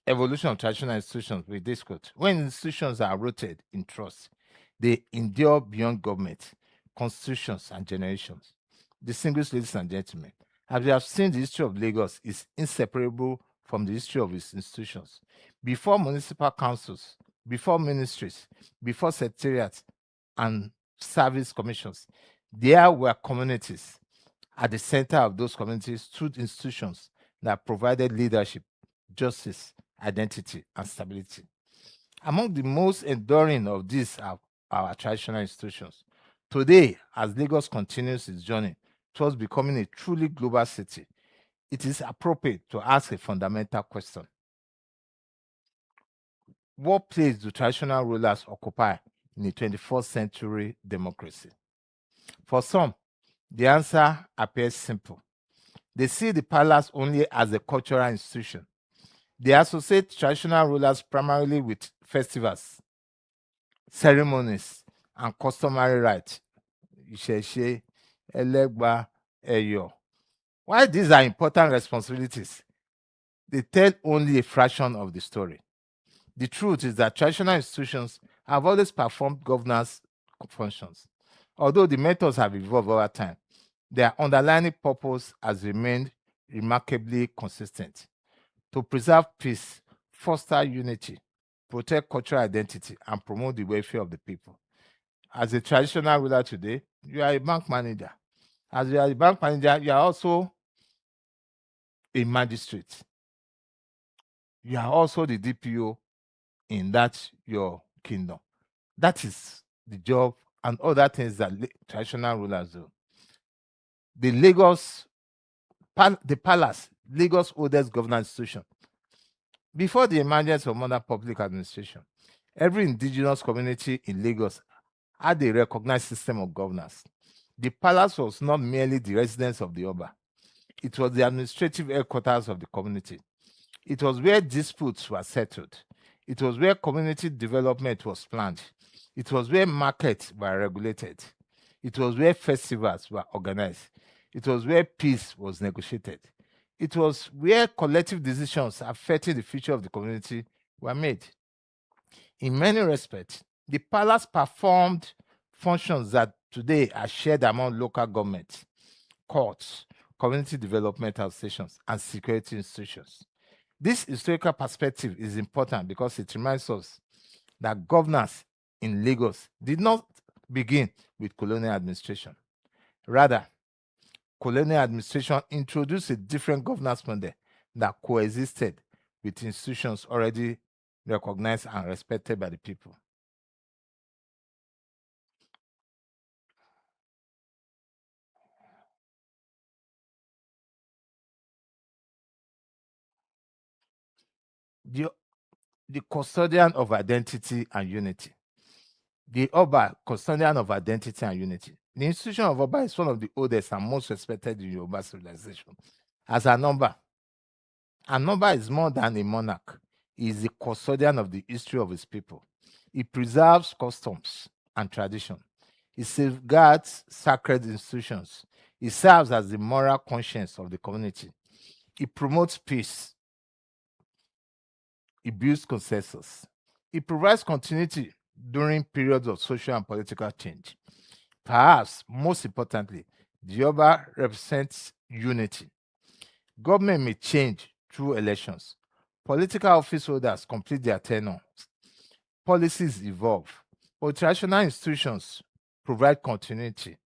evolution of traditional institutions with this quote: when institutions are rooted in trust, they endure beyond government, constitutions, and generations. Distinguished ladies and gentlemen, as we have seen, the history of Lagos is inseparable from the history of its institutions. Before municipal councils, before ministries, before secretariats and service commissions, there were communities. At the center of those communities stood institutions that provided leadership, justice, identity, and stability. Among the most enduring of these are our traditional institutions. Today, as Lagos continues its journey towards becoming a truly global city, it is appropriate to ask a fundamental question: what place do traditional rulers occupy in a 21st century democracy? For some, the answer appears simple. They see the palace only as a cultural institution. They associate traditional rulers primarily with festivals, ceremonies, and customary rites. Ìṣẹ̀ṣe, Ẹlẹ́gbà, Ẹ̀yọ̀. While these are important responsibilities, they tell only a fraction of the story. The truth is that traditional institutions have always performed governance functions. Although the methods have evolved over time, their underlying purpose has remained remarkably consistent: to preserve peace, foster unity, protect cultural identity, and promote the welfare of the people. As a traditional ruler today, you are a bank manager. As you are a bank manager, you are also a magistrate. You are also the DPO in that your kingdom. That is the job and other things that traditional rulers do. The palace, Lagos' oldest governance institution. Before the emergence of modern public administration, every indigenous community in Lagos had a recognized system of governance. The palace was not merely the residence of the Oba, it was the administrative headquarters of the community. It was where disputes were settled. It was where community development was planned. It was where markets were regulated. It was where festivals were organized. It was where peace was negotiated. It was where collective decisions affecting the future of the community were made. In many respects, the palace performed functions that today are shared among local governments, courts, community development associations, and security institutions. This historical perspective is important because it reminds us that governance in Lagos did not begin with colonial administration. Rather, colonial administration introduced a different governance model that coexisted with institutions already recognized and respected by the people. The, the custodian of identity and unity. The Oba, custodian of identity and unity. The institution of Oba is one of the oldest and most respected in Yoruba civilization. As a number is more than a monarch. He is the custodian of the history of his people. He preserves customs and tradition. He safeguards sacred institutions. It serves as the moral conscience of the community. It promotes peace. It builds consensus. It provides continuity during periods of social and political change. Perhaps most importantly, the Oba represents unity. Government may change through elections. Political office holders complete their tenure. Policies evolve, but traditional institutions provide continuity,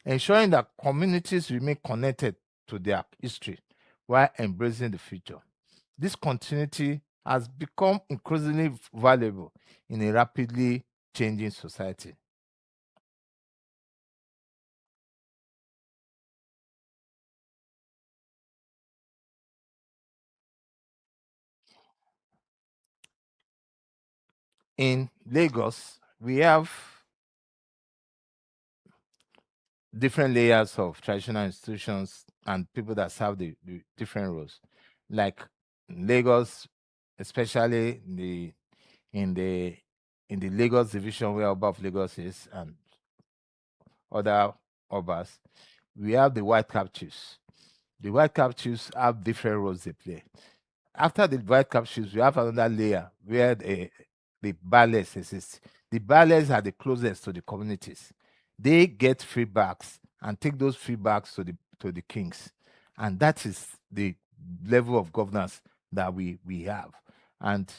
ensuring that communities remain connected to their history while embracing the future. This continuity has become increasingly valuable in a rapidly changing society. In Lagos, we have different layers of traditional institutions and people that serve the different roles. Like in Lagos, especially in the in the Lagos division where Oba of Lagos is and other Obas, we have the white cap chiefs. The white cap chiefs have different roles they play. After the white cap chiefs, we have another layer where the baales exist. The baales are the closest to the communities. They get feedbacks and take those feedbacks to the kings. And that is the level of governance that we have. And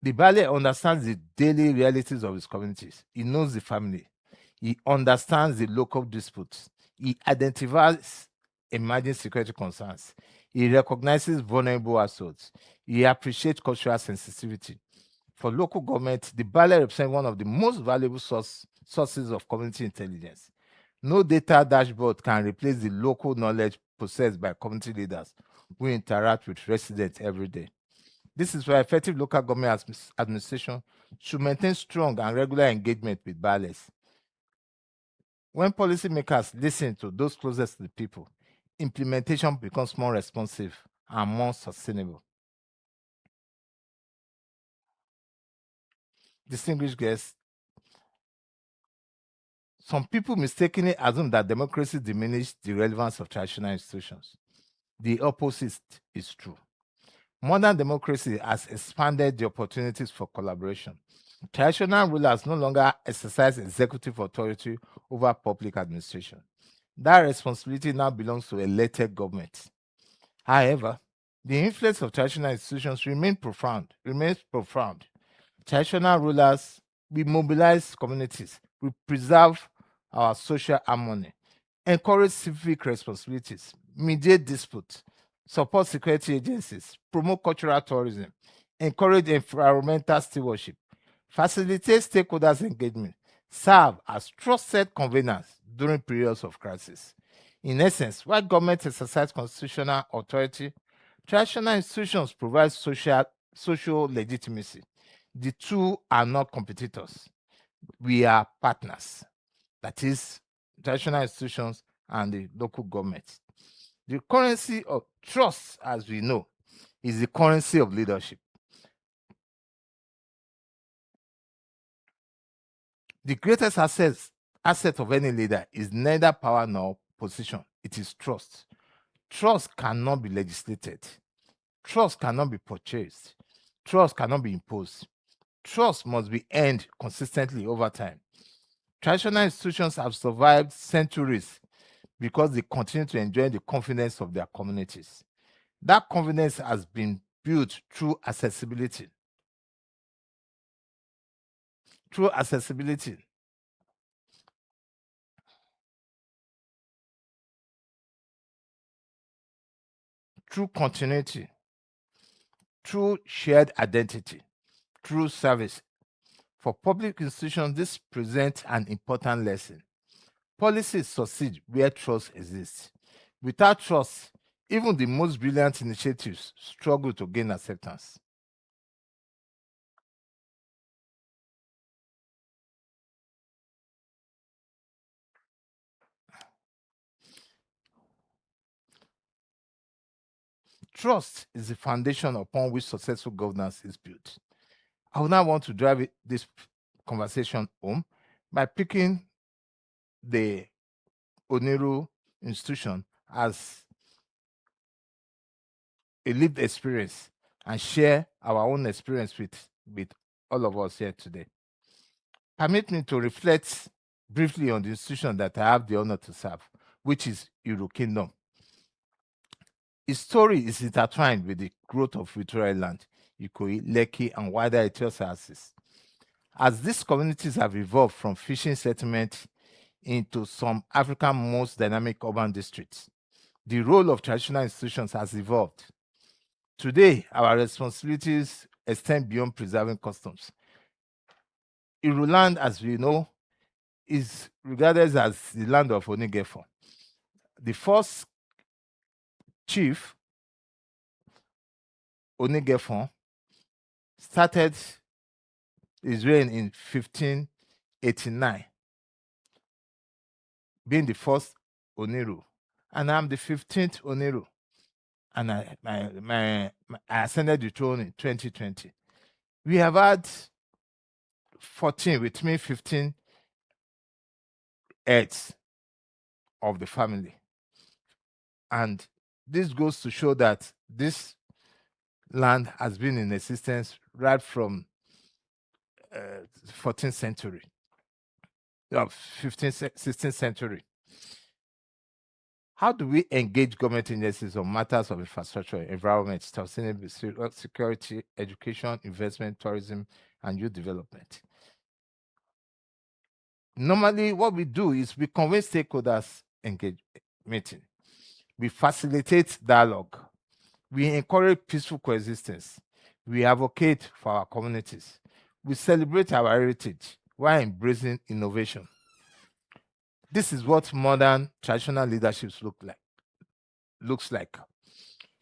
the baale understands the daily realities of his communities. He knows the family. He understands the local disputes. He identifies emerging security concerns. He recognizes vulnerable households. He appreciates cultural sensitivity. For local government, the baale represents one of the most valuable sources of community intelligence. No data dashboard can replace the local knowledge possessed by community leaders who interact with residents every day. This is why effective local government administration should maintain strong and regular engagement with baales. When policymakers listen to those closest to the people, implementation becomes more responsive and more sustainable. Distinguished guests, some people mistakenly assume that democracy diminished the relevance of traditional institutions. The opposite is true. Modern democracy has expanded the opportunities for collaboration. Traditional rulers no longer exercise executive authority over public administration. That responsibility now belongs to elected government. However, the influence of traditional institutions remains profound. Traditional rulers, we mobilize communities, we preserve our social harmony, encourage civic responsibilities, mediate disputes, support security agencies, promote cultural tourism, encourage environmental stewardship, facilitate stakeholders' engagement, serve as trusted conveners during periods of crisis. In essence, while government exercise constitutional authority, traditional institutions provide social legitimacy. The two are not competitors. We are partners. That is, traditional institutions and the local government. The currency of trust, as we know, is the currency of leadership. The greatest asset of any leader is neither power nor position. It is trust. Trust cannot be legislated. Trust cannot be purchased. Trust cannot be imposed. Trust must be earned consistently over time. Traditional institutions have survived centuries because they continue to enjoy the confidence of their communities. That confidence has been built through accessibility. Through continuity, through shared identity, through service. For public institutions, this presents an important lesson. Policies succeed where trust exists. Without trust, even the most brilliant initiatives struggle to gain acceptance. Trust is the foundation upon which successful governance is built. I would now want to drive this conversation home by picking the Oniru institution as a lived experience and share our own experience with all of us here today. Permit me to reflect briefly on the institution that I have the honor to serve, which is Iru Kingdom. Its story is intertwined with the growth of Victoria Island, Ikoyi, Lekki, and wider Ethiopiasis. As these communities have evolved from fishing settlements into some Africa's most dynamic urban districts, the role of traditional institutions has evolved. Today, our responsibilities extend beyond preserving customs. Iru land, as we know, is regarded as the land of Onigefo. The first chief, Onigefo, started his reign in 1589, being the first Oniru. And I'm the 15th Oniru. And I ascended the throne in 2020. We have had 14, with me 15 heads of the family. And this goes to show that this land has been in existence right from 14th century, 15th, 16th century. How do we engage government agencies on matters of infrastructure, environment, sustainable security, education, investment, tourism, and youth development? Normally, what we do is we convince stakeholders engage meeting. We facilitate dialogue. We encourage peaceful coexistence. We advocate for our communities. We celebrate our heritage while embracing innovation. This is what modern traditional leaderships looks like.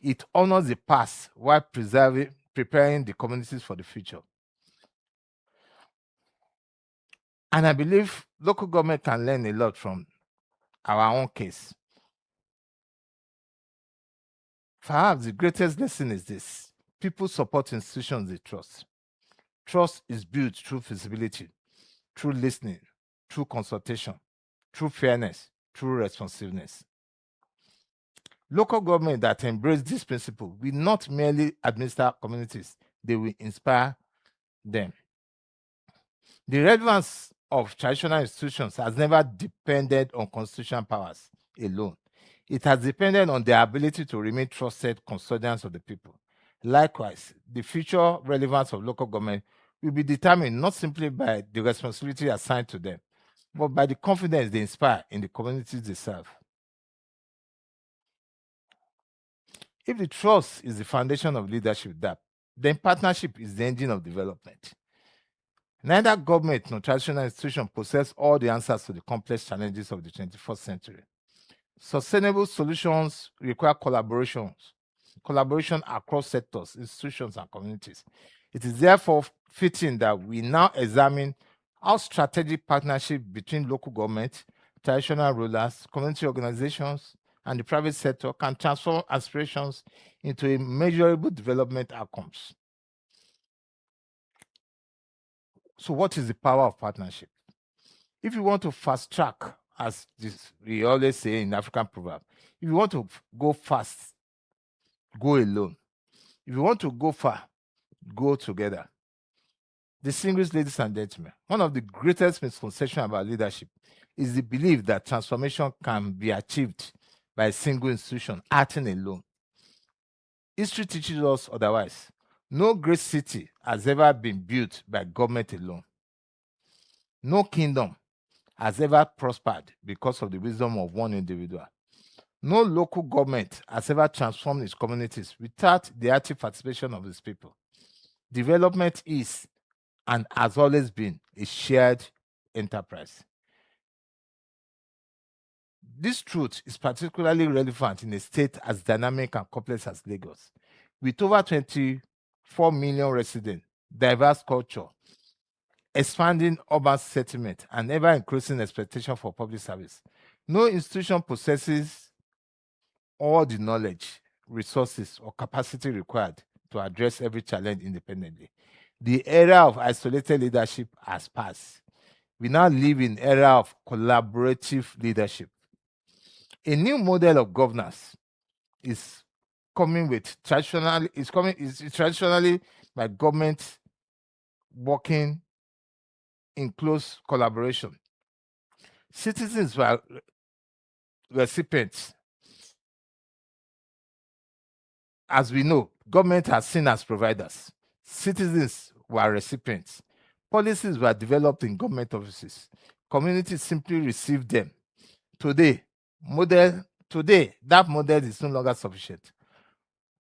It honors the past while preparing the communities for the future. And I believe local government can learn a lot from our own case. Perhaps the greatest lesson is this: people support institutions they trust. Trust is built through feasibility, through listening, through consultation, through fairness, through responsiveness. Local government that embrace this principle will not merely administer communities, they will inspire them. The relevance of traditional institutions has never depended on constitutional powers alone. It has depended on their ability to remain trusted custodians of the people. Likewise, the future relevance of local government will be determined not simply by the responsibility assigned to them, but by the confidence they inspire in the communities they serve. If the trust is the foundation of leadership, then partnership is the engine of development. Neither government nor traditional institution possess all the answers to the complex challenges of the 21st century. Sustainable solutions require collaboration across sectors, institutions, and communities. It is therefore fitting that we now examine how strategic partnership between local government, traditional rulers, community organizations, and the private sector can transform aspirations into a measurable development outcomes. So what is the power of partnership? If you want to fast track, as we always say in African proverb, if you want to go fast, go alone. If you want to go far, go together. Distinguished ladies and gentlemen, one of the greatest misconceptions about leadership is the belief that transformation can be achieved by a single institution acting alone. History teaches us otherwise. No great city has ever been built by government alone. No kingdom has ever prospered because of the wisdom of one individual. No local government has ever transformed its communities without the active participation of its people. Development is and has always been a shared enterprise. This truth is particularly relevant in a state as dynamic and complex as Lagos. With over 24 million residents, diverse culture, expanding urban settlement, and ever-increasing expectation for public service, no institution possesses all the knowledge, resources, or capacity required to address every challenge independently. The era of isolated leadership has passed. We now live in era of collaborative leadership. A new model of governance is coming with traditionally by government working in close collaboration. Citizens were recipients. As we know, government has seen as providers. Citizens were recipients. Policies were developed in government offices. Communities simply received them. Today, that model is no longer sufficient.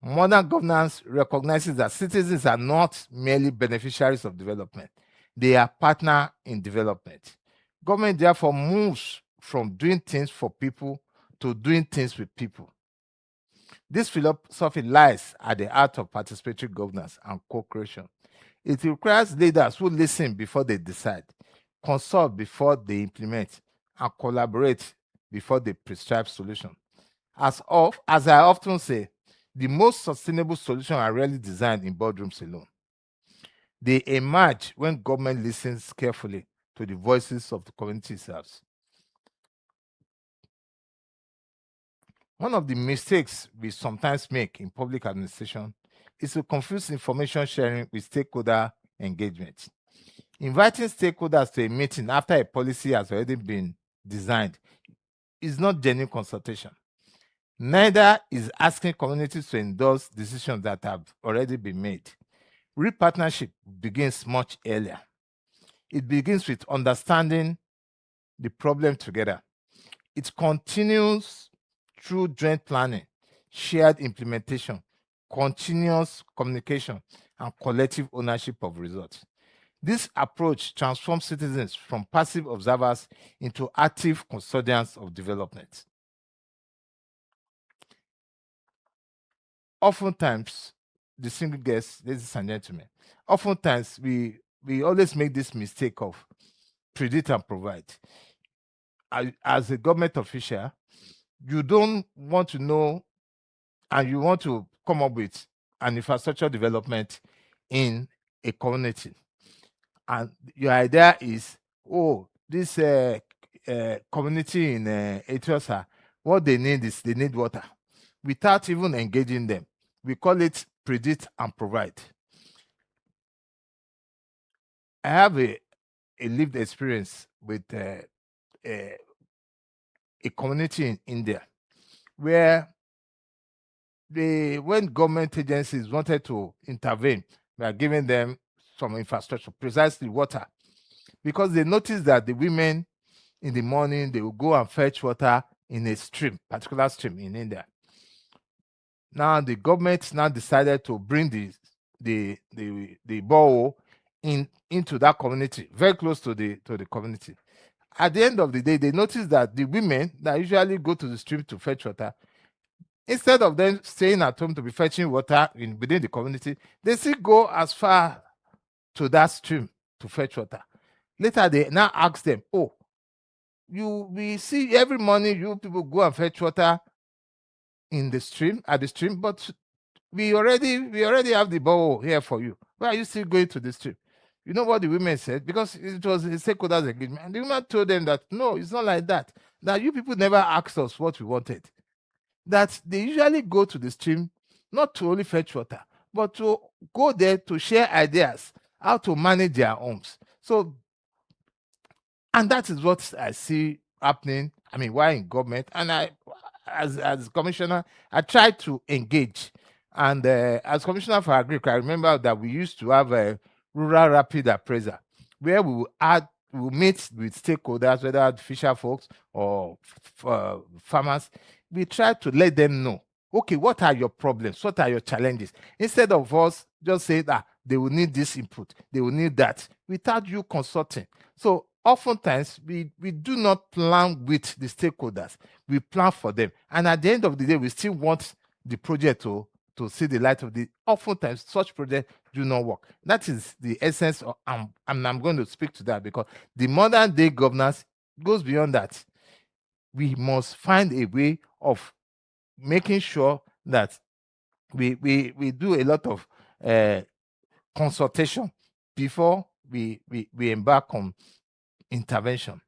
Modern governance recognizes that citizens are not merely beneficiaries of development. They are partners in development. Government therefore moves from doing things for people to doing things with people. This philosophy lies at the heart of participatory governance and co-creation. It requires leaders who listen before they decide, consult before they implement, and collaborate before they prescribe solutions. As I often say, the most sustainable solutions are rarely designed in boardrooms alone. They emerge when government listens carefully to the voices of the community itself. One of the mistakes we sometimes make in public administration is to confuse information sharing with stakeholder engagement. Inviting stakeholders to a meeting after a policy has already been designed is not genuine consultation. Neither is asking communities to endorse decisions that have already been made. Real partnership begins much earlier. It begins with understanding the problem together. It continues through joint planning, shared implementation, continuous communication, and collective ownership of results. This approach transforms citizens from passive observers into active custodians of development. Oftentimes, distinguished guests, ladies and gentlemen, oftentimes we always make this mistake of predict and provide. As a government official, you don't want to know and you want to come up with an infrastructure development in a community. And your idea is, this community in Etiosa, what they need is they need water. Without even engaging them, we call it predict and provide. I have a lived experience with a community in India where when government agencies wanted to intervene, we are giving them some infrastructure, precisely water, because they noticed that the women in the morning, they will go and fetch water in a stream, particular stream in India. Now the government now decided to bring the borehole into that community, very close to the community. At the end of the day, they noticed that the women that usually go to the stream to fetch water, instead of them staying at home to be fetching water within the community, they still go as far to that stream to fetch water. Later, they now ask them, we see every morning you people go and fetch water at the stream, but we already have the borehole here for you. Why are you still going to the stream? You know what the women said? Because it was a stakeholders engagement. And the women told them that, no, it's not like that. That you people never asked us what we wanted. That they usually go to the stream not to only fetch water, but to go there to share ideas, how to manage their homes. So, and that is what I see happening. I mean, why in government? And I, as commissioner, I try to engage. And as commissioner for agriculture, I remember that we used to have a rural rapid appraiser where we will meet with stakeholders, whether fisher folks or farmers. We try to let them know, okay, what are your problems? What are your challenges? Instead of us just saying that they will need this input, they will need that, without you consulting. So oftentimes we do not plan with the stakeholders, we plan for them. And at the end of the day, we still want the project to see the light of the. Oftentimes such projects do not work. That is the essence of, and I'm going to speak to that, because the modern day governance goes beyond that. We must find a way of making sure that we do a lot of consultation before we embark on intervention.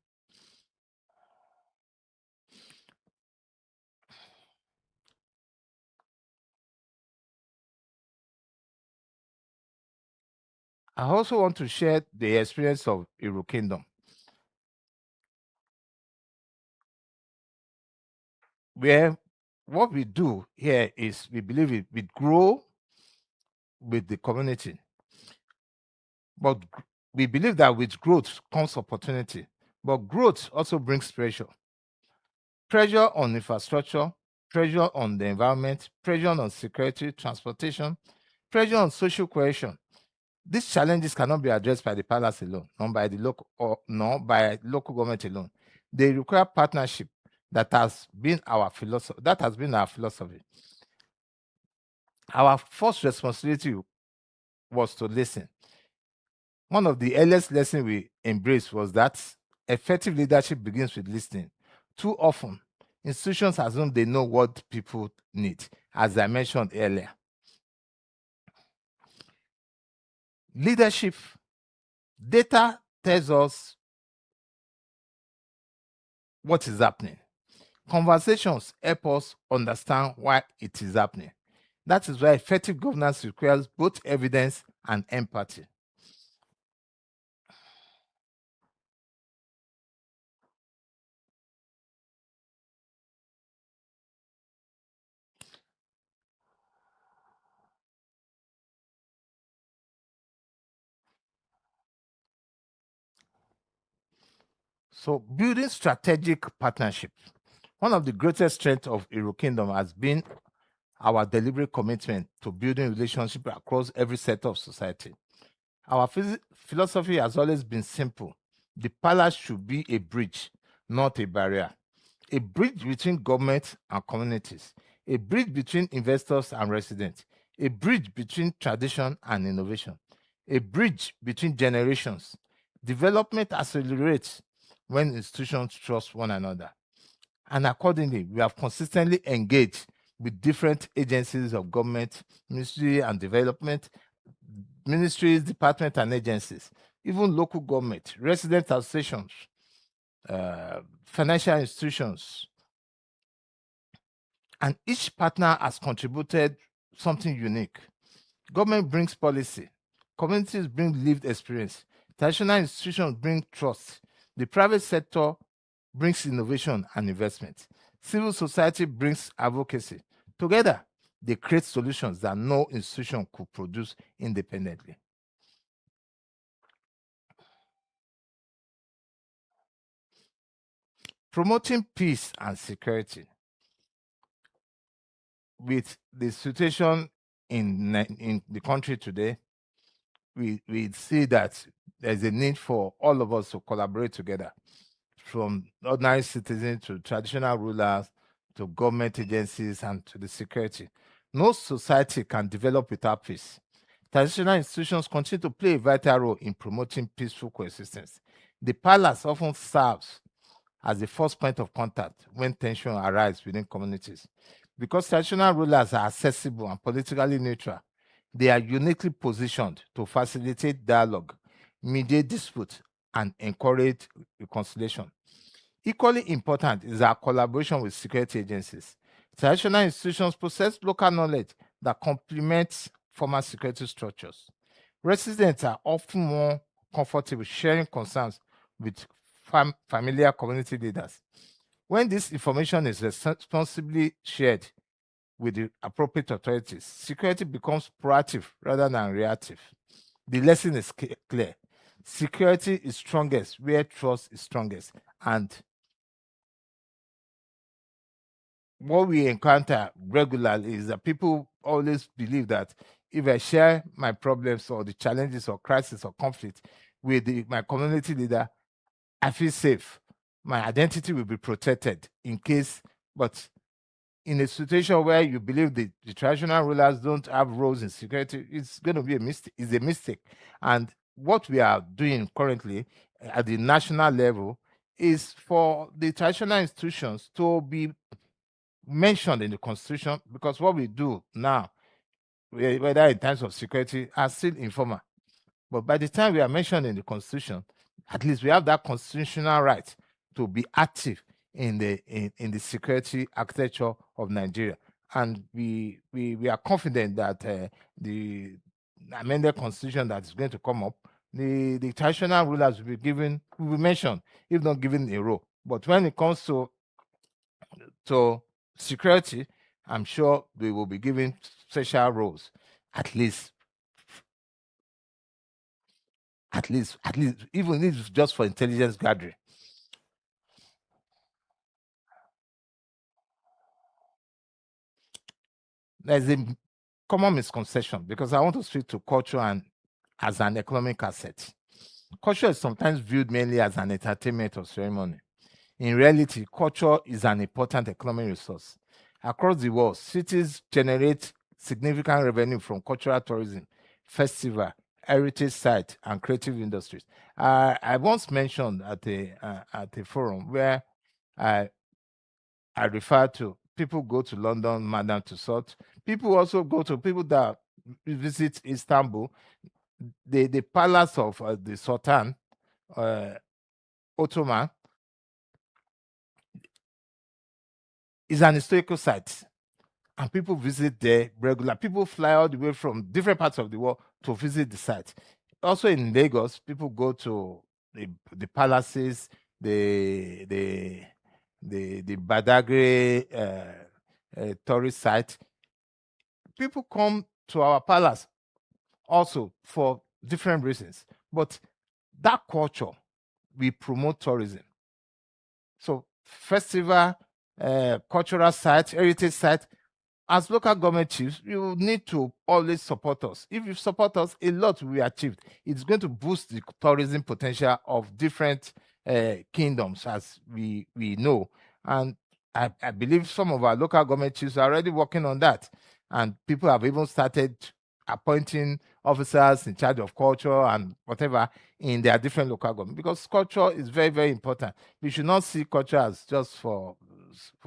I also want to share the experience of Iru Kingdom, where what we do here is we believe we grow with the community. But we believe that with growth comes opportunity. But growth also brings pressure. Pressure on infrastructure, pressure on the environment, pressure on security, transportation, pressure on social cohesion. These challenges cannot be addressed by the palace alone, nor by the local government alone. They require partnership. That has been our philosophy. Our first responsibility was to listen. One of the earliest lessons we embraced was that effective leadership begins with listening. Too often, institutions assume they know what people need, as I mentioned earlier. Leadership data tells us what is happening. Conversations help us understand why it is happening. That is why effective governance requires both evidence and empathy. So, building strategic partnerships. One of the greatest strengths of Iru Kingdom has been our deliberate commitment to building relationships across every sector of society. Our philosophy has always been simple. The palace should be a bridge, not a barrier. A bridge between government and communities, a bridge between investors and residents, a bridge between tradition and innovation, a bridge between generations. Development accelerates when institutions trust one another. And accordingly, we have consistently engaged with different agencies of government, ministry and development, ministries, departments, and agencies, even local government, resident associations, financial institutions. And each partner has contributed something unique. Government brings policy, communities bring lived experience, traditional institutions bring trust, the private sector brings innovation and investment, civil society brings advocacy. Together, they create solutions that no institution could produce independently. Promoting peace and security. With the situation in the country today, we see that there's a need for all of us to collaborate together, from ordinary citizens to traditional rulers to government agencies and to the security. No society can develop without peace. Traditional institutions continue to play a vital role in promoting peaceful coexistence. The palace often serves as the first point of contact when tension arises within communities. Because traditional rulers are accessible and politically neutral, they are uniquely positioned to facilitate dialogue, mediate disputes, and encourage reconciliation. Equally important is our collaboration with security agencies. Traditional institutions possess local knowledge that complements formal security structures. Residents are often more comfortable sharing concerns with familiar community leaders. When this information is responsibly shared with the appropriate authorities, security becomes proactive rather than reactive. The lesson is clear. Security is strongest where trust is strongest. And what we encounter regularly is that people always believe that if I share my problems or the challenges or crisis or conflict with my community leader, I feel safe. My identity will be protected in case, but in a situation where you believe the traditional rulers don't have roles in security, it's going to be a mistake. It's a mistake. And what we are doing currently at the national level is for the traditional institutions to be mentioned in the constitution, because what we do now, whether in terms of security, are still informal. But by the time we are mentioned in the constitution, At least we have that constitutional right to be active in the security architecture of Nigeria. And we are confident that the amended constitution that is going to come up, the traditional rulers will be mentioned, if not given a role. But when it comes to security, I'm sure they will be given special roles, at least, even if it's just for intelligence gathering. There's a common misconception, because I want to speak to culture and as an economic asset. Culture is sometimes viewed mainly as an entertainment or ceremony. In reality, culture is an important economic resource. Across the world, cities generate significant revenue from cultural tourism, festival, heritage sites, and creative industries. I once mentioned at a forum where I refer to people go to London, Madame Tussauds. People also go to people that visit Istanbul, the palace of the Sultan Ottoman is an historical site, and people visit there regular. People fly all the way from different parts of the world to visit the site. Also in Lagos, people go to the palaces, the Badagry tourist site. People come to our palace also for different reasons, but that culture, we promote tourism. So festival, cultural sites, heritage sites, as local government chiefs, you need to always support us. If you support us, a lot will be achieved. It's going to boost the tourism potential of different kingdoms, as we know. And I believe some of our local government chiefs are already working on that. And people have even started appointing officers in charge of culture and whatever in their different local government, because culture is very, very important. We should not see culture as just for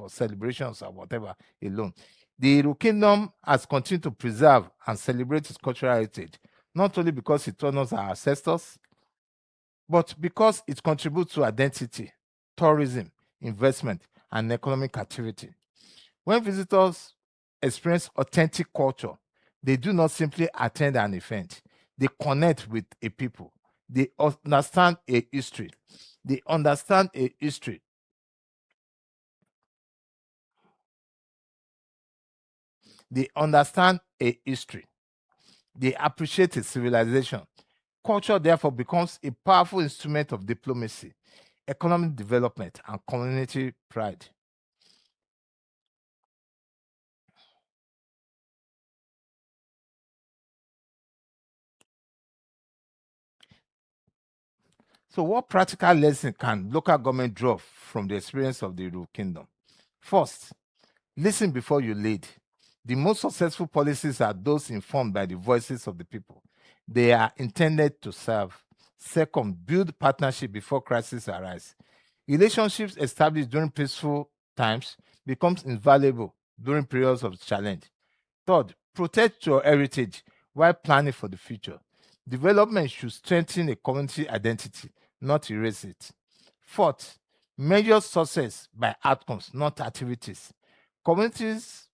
celebrations or whatever alone. The Iru Kingdom has continued to preserve and celebrate its cultural heritage, not only because it honors our ancestors, but because it contributes to identity, tourism, investment, and economic activity. When visitors experience authentic culture, they do not simply attend an event, they connect with a people. They understand a history. They understand a history. They understand a history. They appreciate a civilization. Culture, therefore, becomes a powerful instrument of diplomacy, economic development, and community pride. So, what practical lesson can local government draw from the experience of the Iru Kingdom? First, listen before you lead. The most successful policies are those informed by the voices of the people. They are intended to serve. Second, build partnership before crises arise. Relationships established during peaceful times becomes invaluable during periods of challenge. Third, protect your heritage while planning for the future. Development should strengthen a community identity, not erase it. Fourth, measure success by outcomes, not activities. Communities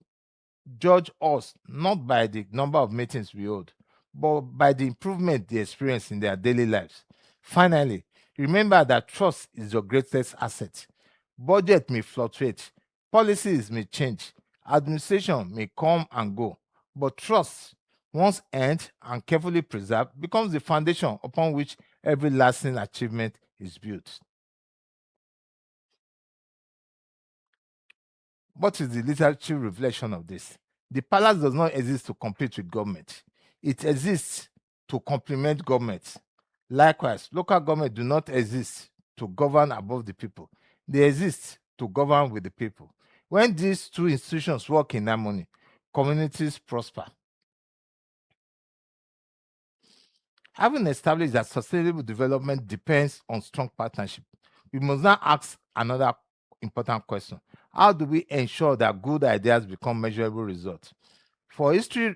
judge us not by the number of meetings we hold, but by the improvement they experience in their daily lives. Finally, remember that trust is your greatest asset. Budget may fluctuate, policies may change, administration may come and go, but trust, once earned and carefully preserved, becomes the foundation upon which every lasting achievement is built. What is the literary reflection of this? The palace does not exist to compete with government. It exists to complement government. Likewise, local government do not exist to govern above the people. They exist to govern with the people. When these two institutions work in harmony, communities prosper. Having established that sustainable development depends on strong partnership, we must now ask another important question. How do we ensure that good ideas become measurable results? For history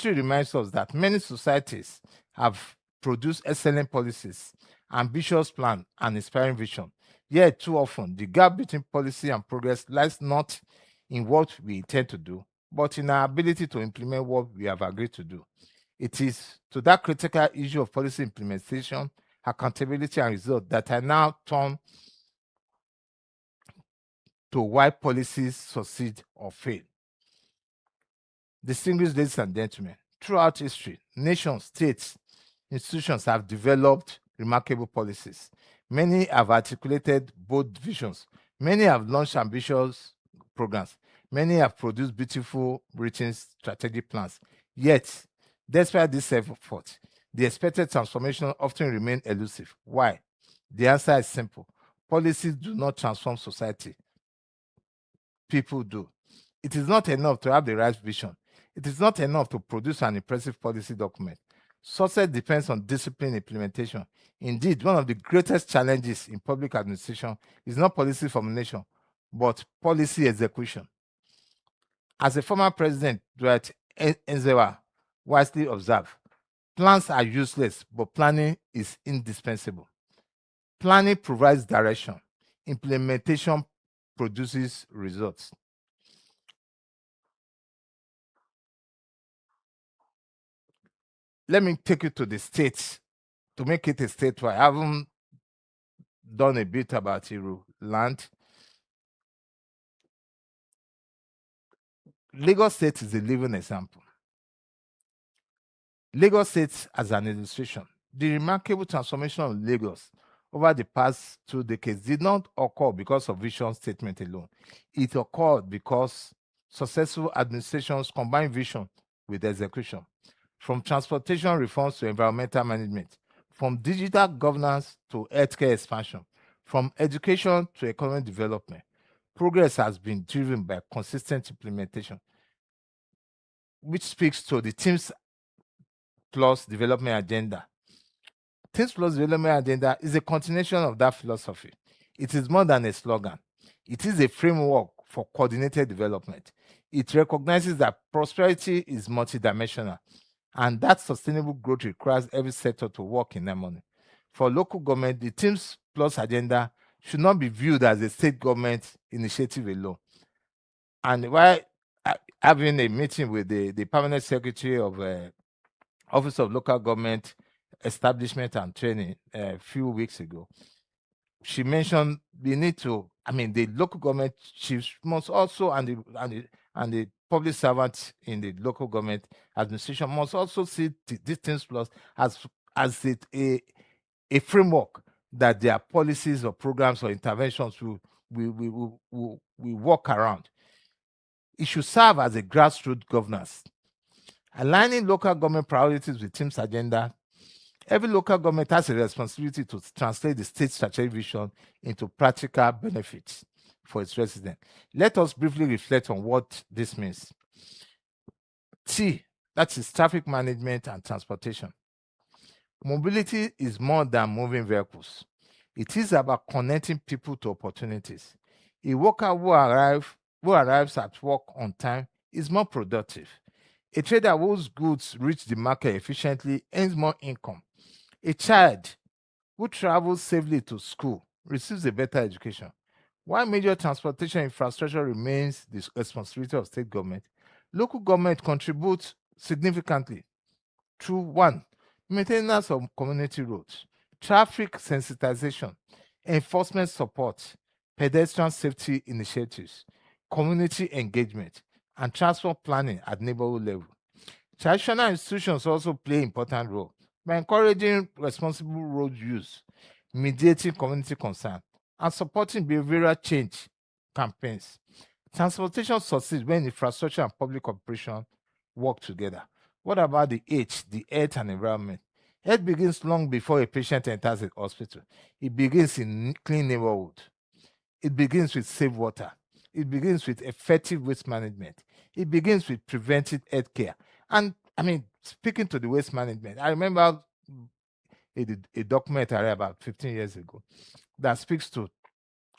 reminds us that many societies have produced excellent policies ambitious plan, and inspiring vision. Yet, too often, the gap between policy and progress lies not in what we intend to do, but in our ability to implement what we have agreed to do. It is to that critical issue of policy implementation, accountability, and result that I now turn to why policies succeed or fail. Distinguished ladies and gentlemen, throughout history, nations, states, institutions have developed remarkable policies. Many have articulated bold visions. Many have launched ambitious programs. Many have produced beautiful, written strategic plans. Yet, despite this effort, the expected transformation often remain elusive. Why? The answer is simple. Policies do not transform society. People do. It is not enough to have the right vision. It is not enough to produce an impressive policy document. Success depends on disciplined implementation. Indeed, one of the greatest challenges in public administration is not policy formulation, but policy execution. As a former president, Dwight Enzewa wisely observed, plans are useless, but planning is indispensable. Planning provides direction. Implementation produces results. Let me take you to the states to make it a statewide. I haven't done a bit about Iru land. Lagos State is a living example. Lagos State as an illustration. The remarkable transformation of Lagos over the past 2 decades did not occur because of vision statement alone. It occurred because successful administrations combine vision with execution. From transportation reforms to environmental management, from digital governance to healthcare expansion, from education to economic development, progress has been driven by consistent implementation, which speaks to the Teams Plus development agenda. Teams Plus development agenda is a continuation of that philosophy. It is more than a slogan. It is a framework for coordinated development. It recognizes that prosperity is multidimensional and that sustainable growth requires every sector to work in harmony. For local government, the Teams Plus agenda should not be viewed as a state government initiative alone. And while having a meeting with the permanent secretary of Office of Local Government Establishment and Training a few weeks ago, she mentioned we need to, the local government chiefs must also, and the public servants in the local government administration must also see these Teams Plus as a framework that their policies or programs or interventions will work around. It should serve as a grassroots governance. Aligning local government priorities with Teams agenda, every local government has a responsibility to translate the state strategic vision into practical benefits for its residents. Let us briefly reflect on what this means. T, that is traffic management and transportation. Mobility is more than moving vehicles. It is about connecting people to opportunities. A worker who arrives at work on time is more productive. A trader whose goods reach the market efficiently earns more income. A child who travels safely to school receives a better education. While major transportation infrastructure remains the responsibility of state government, local government contributes significantly through one, maintenance of community roads, traffic sensitization, enforcement support, pedestrian safety initiatives, community engagement, and transport planning at neighborhood level. Traditional institutions also play important role by encouraging responsible road use, mediating community concern, and supporting behavioral change campaigns. Transportation succeeds when infrastructure and public operation work together. What about the H, the health and environment? Health begins long before a patient enters the hospital. It begins in clean neighborhood. It begins with safe water. It begins with effective waste management. It begins with preventive health care. And speaking to the waste management, I remember a document I read about 15 years ago that speaks to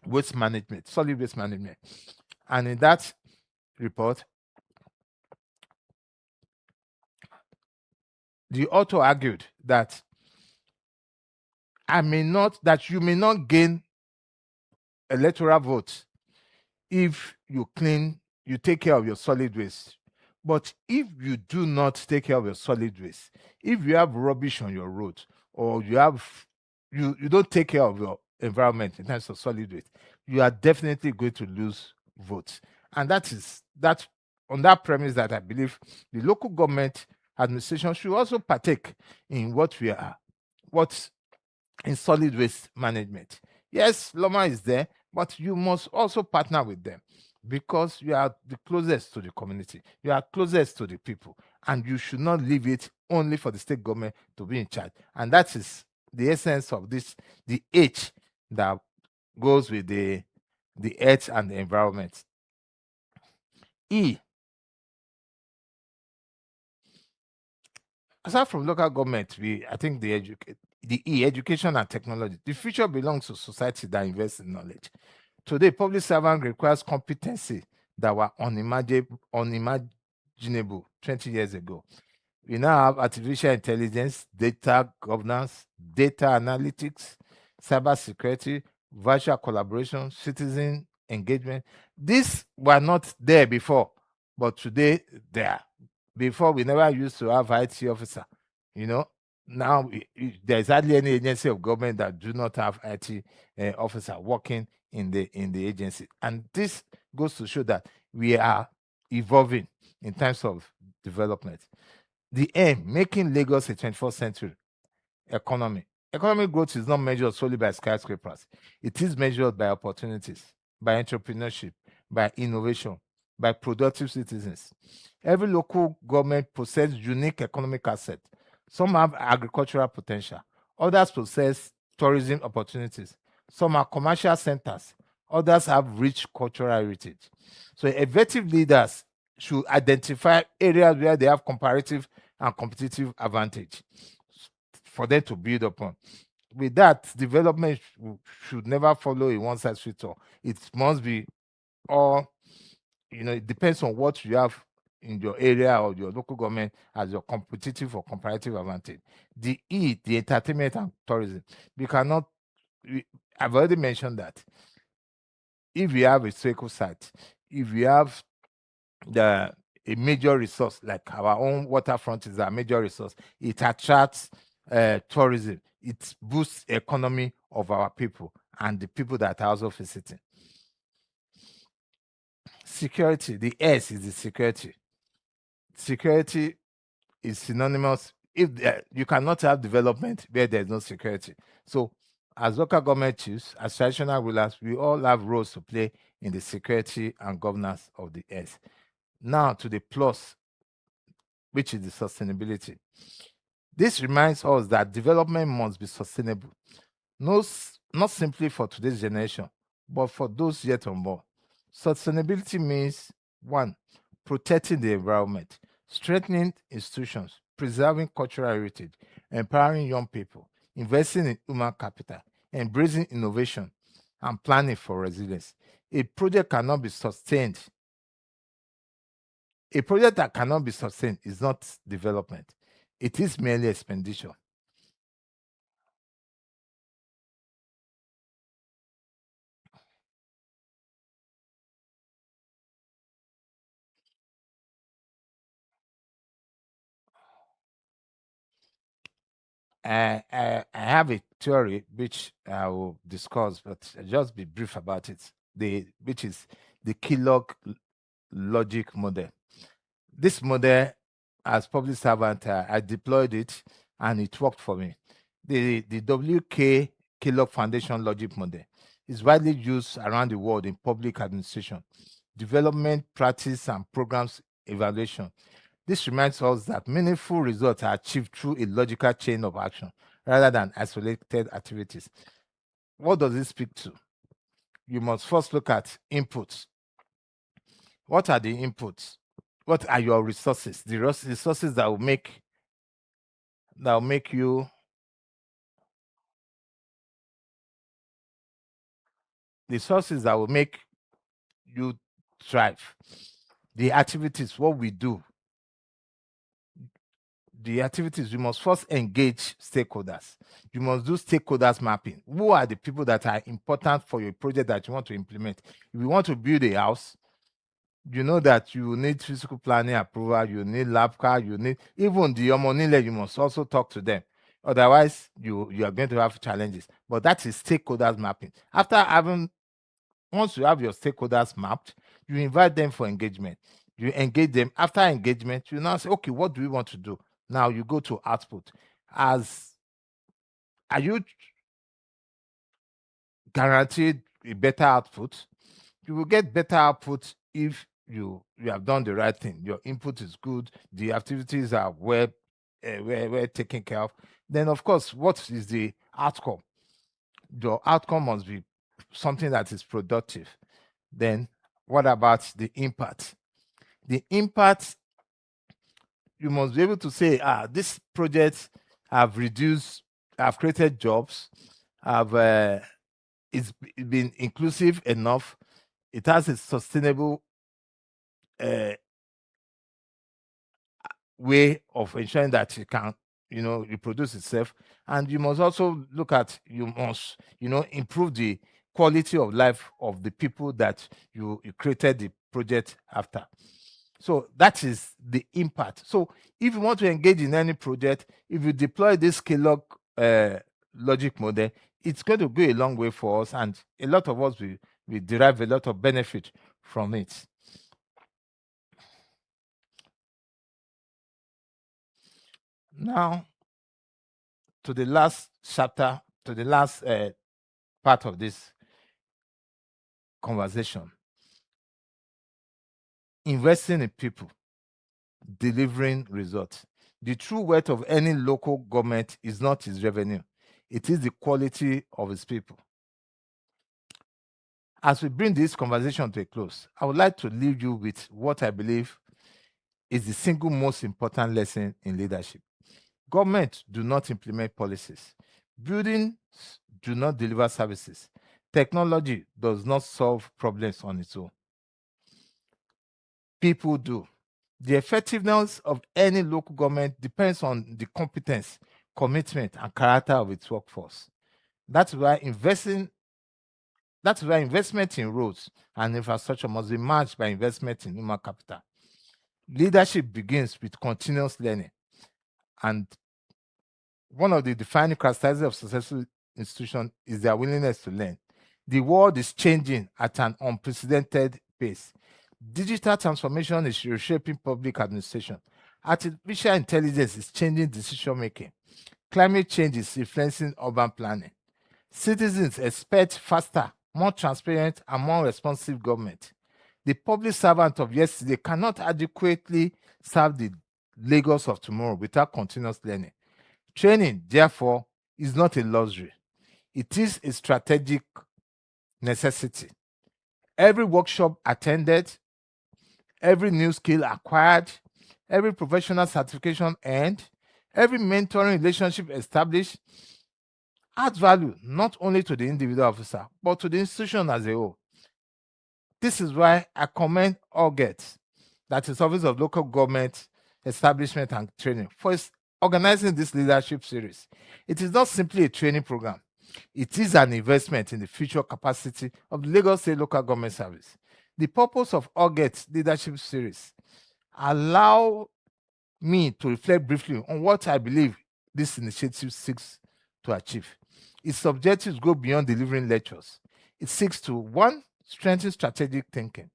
waste management, solid waste management. And in that report, the author argued that you may not gain electoral votes if you take care of your solid waste. But if you do not take care of your solid waste, if you have rubbish on your road, or you don't take care of your environment in terms of solid waste, you are definitely going to lose votes. And that on that premise that I believe the local government administration should also partake in in solid waste management. Yes, Loma is there, but you must also partner with them, because you are the closest to the community, you are closest to the people, and you should not leave it only for the state government to be in charge. And that is the essence of the H that goes with the earth and the environment. E, aside from local government, I think the education and technology. The future belongs to society that invests in knowledge. Today, public servant requires competency that were unimaginable 20 years ago. We now have artificial intelligence, data governance, data analytics, cybersecurity, virtual collaboration, citizen engagement. These were not there before, but today they are. Before, we never used to have IT officer. Now there's hardly any agency of government that do not have IT officer working in the agency. And this goes to show that we are evolving in terms of development. The aim, making Lagos a 21st century economy. Economic growth is not measured solely by skyscrapers. It is measured by opportunities, by entrepreneurship, by innovation, by productive citizens. Every local government possesses unique economic assets. Some have agricultural potential, others possess tourism opportunities. Some are commercial centers, others have rich cultural heritage. So effective leaders should identify areas where they have comparative and competitive advantage for them to build upon. With that, development should never follow a one-size-fits-all. It must be all, it depends on what you have in your area or your local government as your competitive or comparative advantage. The entertainment and tourism. I've already mentioned that. If you have a historical site, if you have a major resource, like our own waterfront is a major resource, it attracts tourism. It boosts the economy of our people and the people that are also visiting. Security, the S is the security. Security is synonymous. If you cannot have development where there's no security. So as local government chiefs, as traditional rulers, we all have roles to play in the security and governance of the earth. Now to the plus, which is the sustainability. This reminds us that development must be sustainable, not simply for today's generation, but for those yet unborn. Sustainability means 1, protecting the environment, strengthening institutions, preserving cultural heritage, empowering young people, investing in human capital, embracing innovation, and planning for resilience. A project cannot be sustained. A project that cannot be sustained is not development. It is merely expenditure. I have a theory which I will discuss, but I'll just be brief about it. Which is the Kellogg logic model. This model, as public servant, I deployed it and it worked for me. The WK Kellogg Foundation logic model is widely used around the world in public administration, development, practice, and programs evaluation. This reminds us that meaningful results are achieved through a logical chain of action rather than isolated activities. What does it speak to? You must first look at inputs. What are the inputs? What are your resources? The resources that will make you the sources that will make you thrive. The activities, what we do. the activities, you must first engage stakeholders. You must do stakeholders mapping. Who are the people that are important for your project that you want to implement? If you want to build a house, you know that you need physical planning approval, you need lab car, you need even the Omonile, you must also talk to them. Otherwise, you are going to have challenges. But that is stakeholders mapping. Once you have your stakeholders mapped, you invite them for engagement. You engage them. After engagement, you now say, okay, what do we want to do? Now you go to output. Are you guaranteed a better output? You will get better output if you have done the right thing. Your input is good. The activities are well taken care of. Then, of course, what is the outcome? Your outcome must be something that is productive. Then, what about the impact? The impact, you must be able to say, this project have created jobs, it's been inclusive enough, it has a sustainable way of ensuring that it can, reproduce itself. And you must also look at, you must, improve the quality of life of the people that you created the project after. So that is the impact. So if you want to engage in any project, if you deploy this Kellogg logic model, it's going to go a long way for us, and a lot of us will derive a lot of benefit from it. Now, to the last chapter, to the last part of this conversation. Investing in people, delivering results. The true worth of any local government is not its revenue. It is the quality of its people. As we bring this conversation to a close, I would like to leave you with what I believe is the single most important lesson in leadership. Governments do not implement policies. Buildings do not deliver services. Technology does not solve problems on its own. People do. The effectiveness of any local government depends on the competence, commitment, and character of its workforce. That's why investment in roads and infrastructure must be matched by investment in human capital. Leadership begins with continuous learning. And one of the defining characteristics of successful institutions is their willingness to learn. The world is changing at an unprecedented pace. Digital transformation is reshaping public administration. Artificial intelligence is changing decision-making. Climate change is influencing urban planning. Citizens expect faster, more transparent, and more responsive government. The public servant of yesterday cannot adequately serve the Lagos of tomorrow without continuous learning. Training, therefore, is not a luxury. It is a strategic necessity. Every workshop attended, every new skill acquired, every professional certification earned, every mentoring relationship established adds value not only to the individual officer, but to the institution as a whole. This is why I commend OLGE&T, that is Office of Local Government Establishment and Training, for organizing this leadership series. It is not simply a training program. It is an investment in the future capacity of the Lagos State Local Government Service. The purpose of OLGE&T leadership series allow me to reflect briefly on what I believe this initiative seeks to achieve. Its objectives go beyond delivering lectures. It seeks to, 1, strengthen strategic thinking,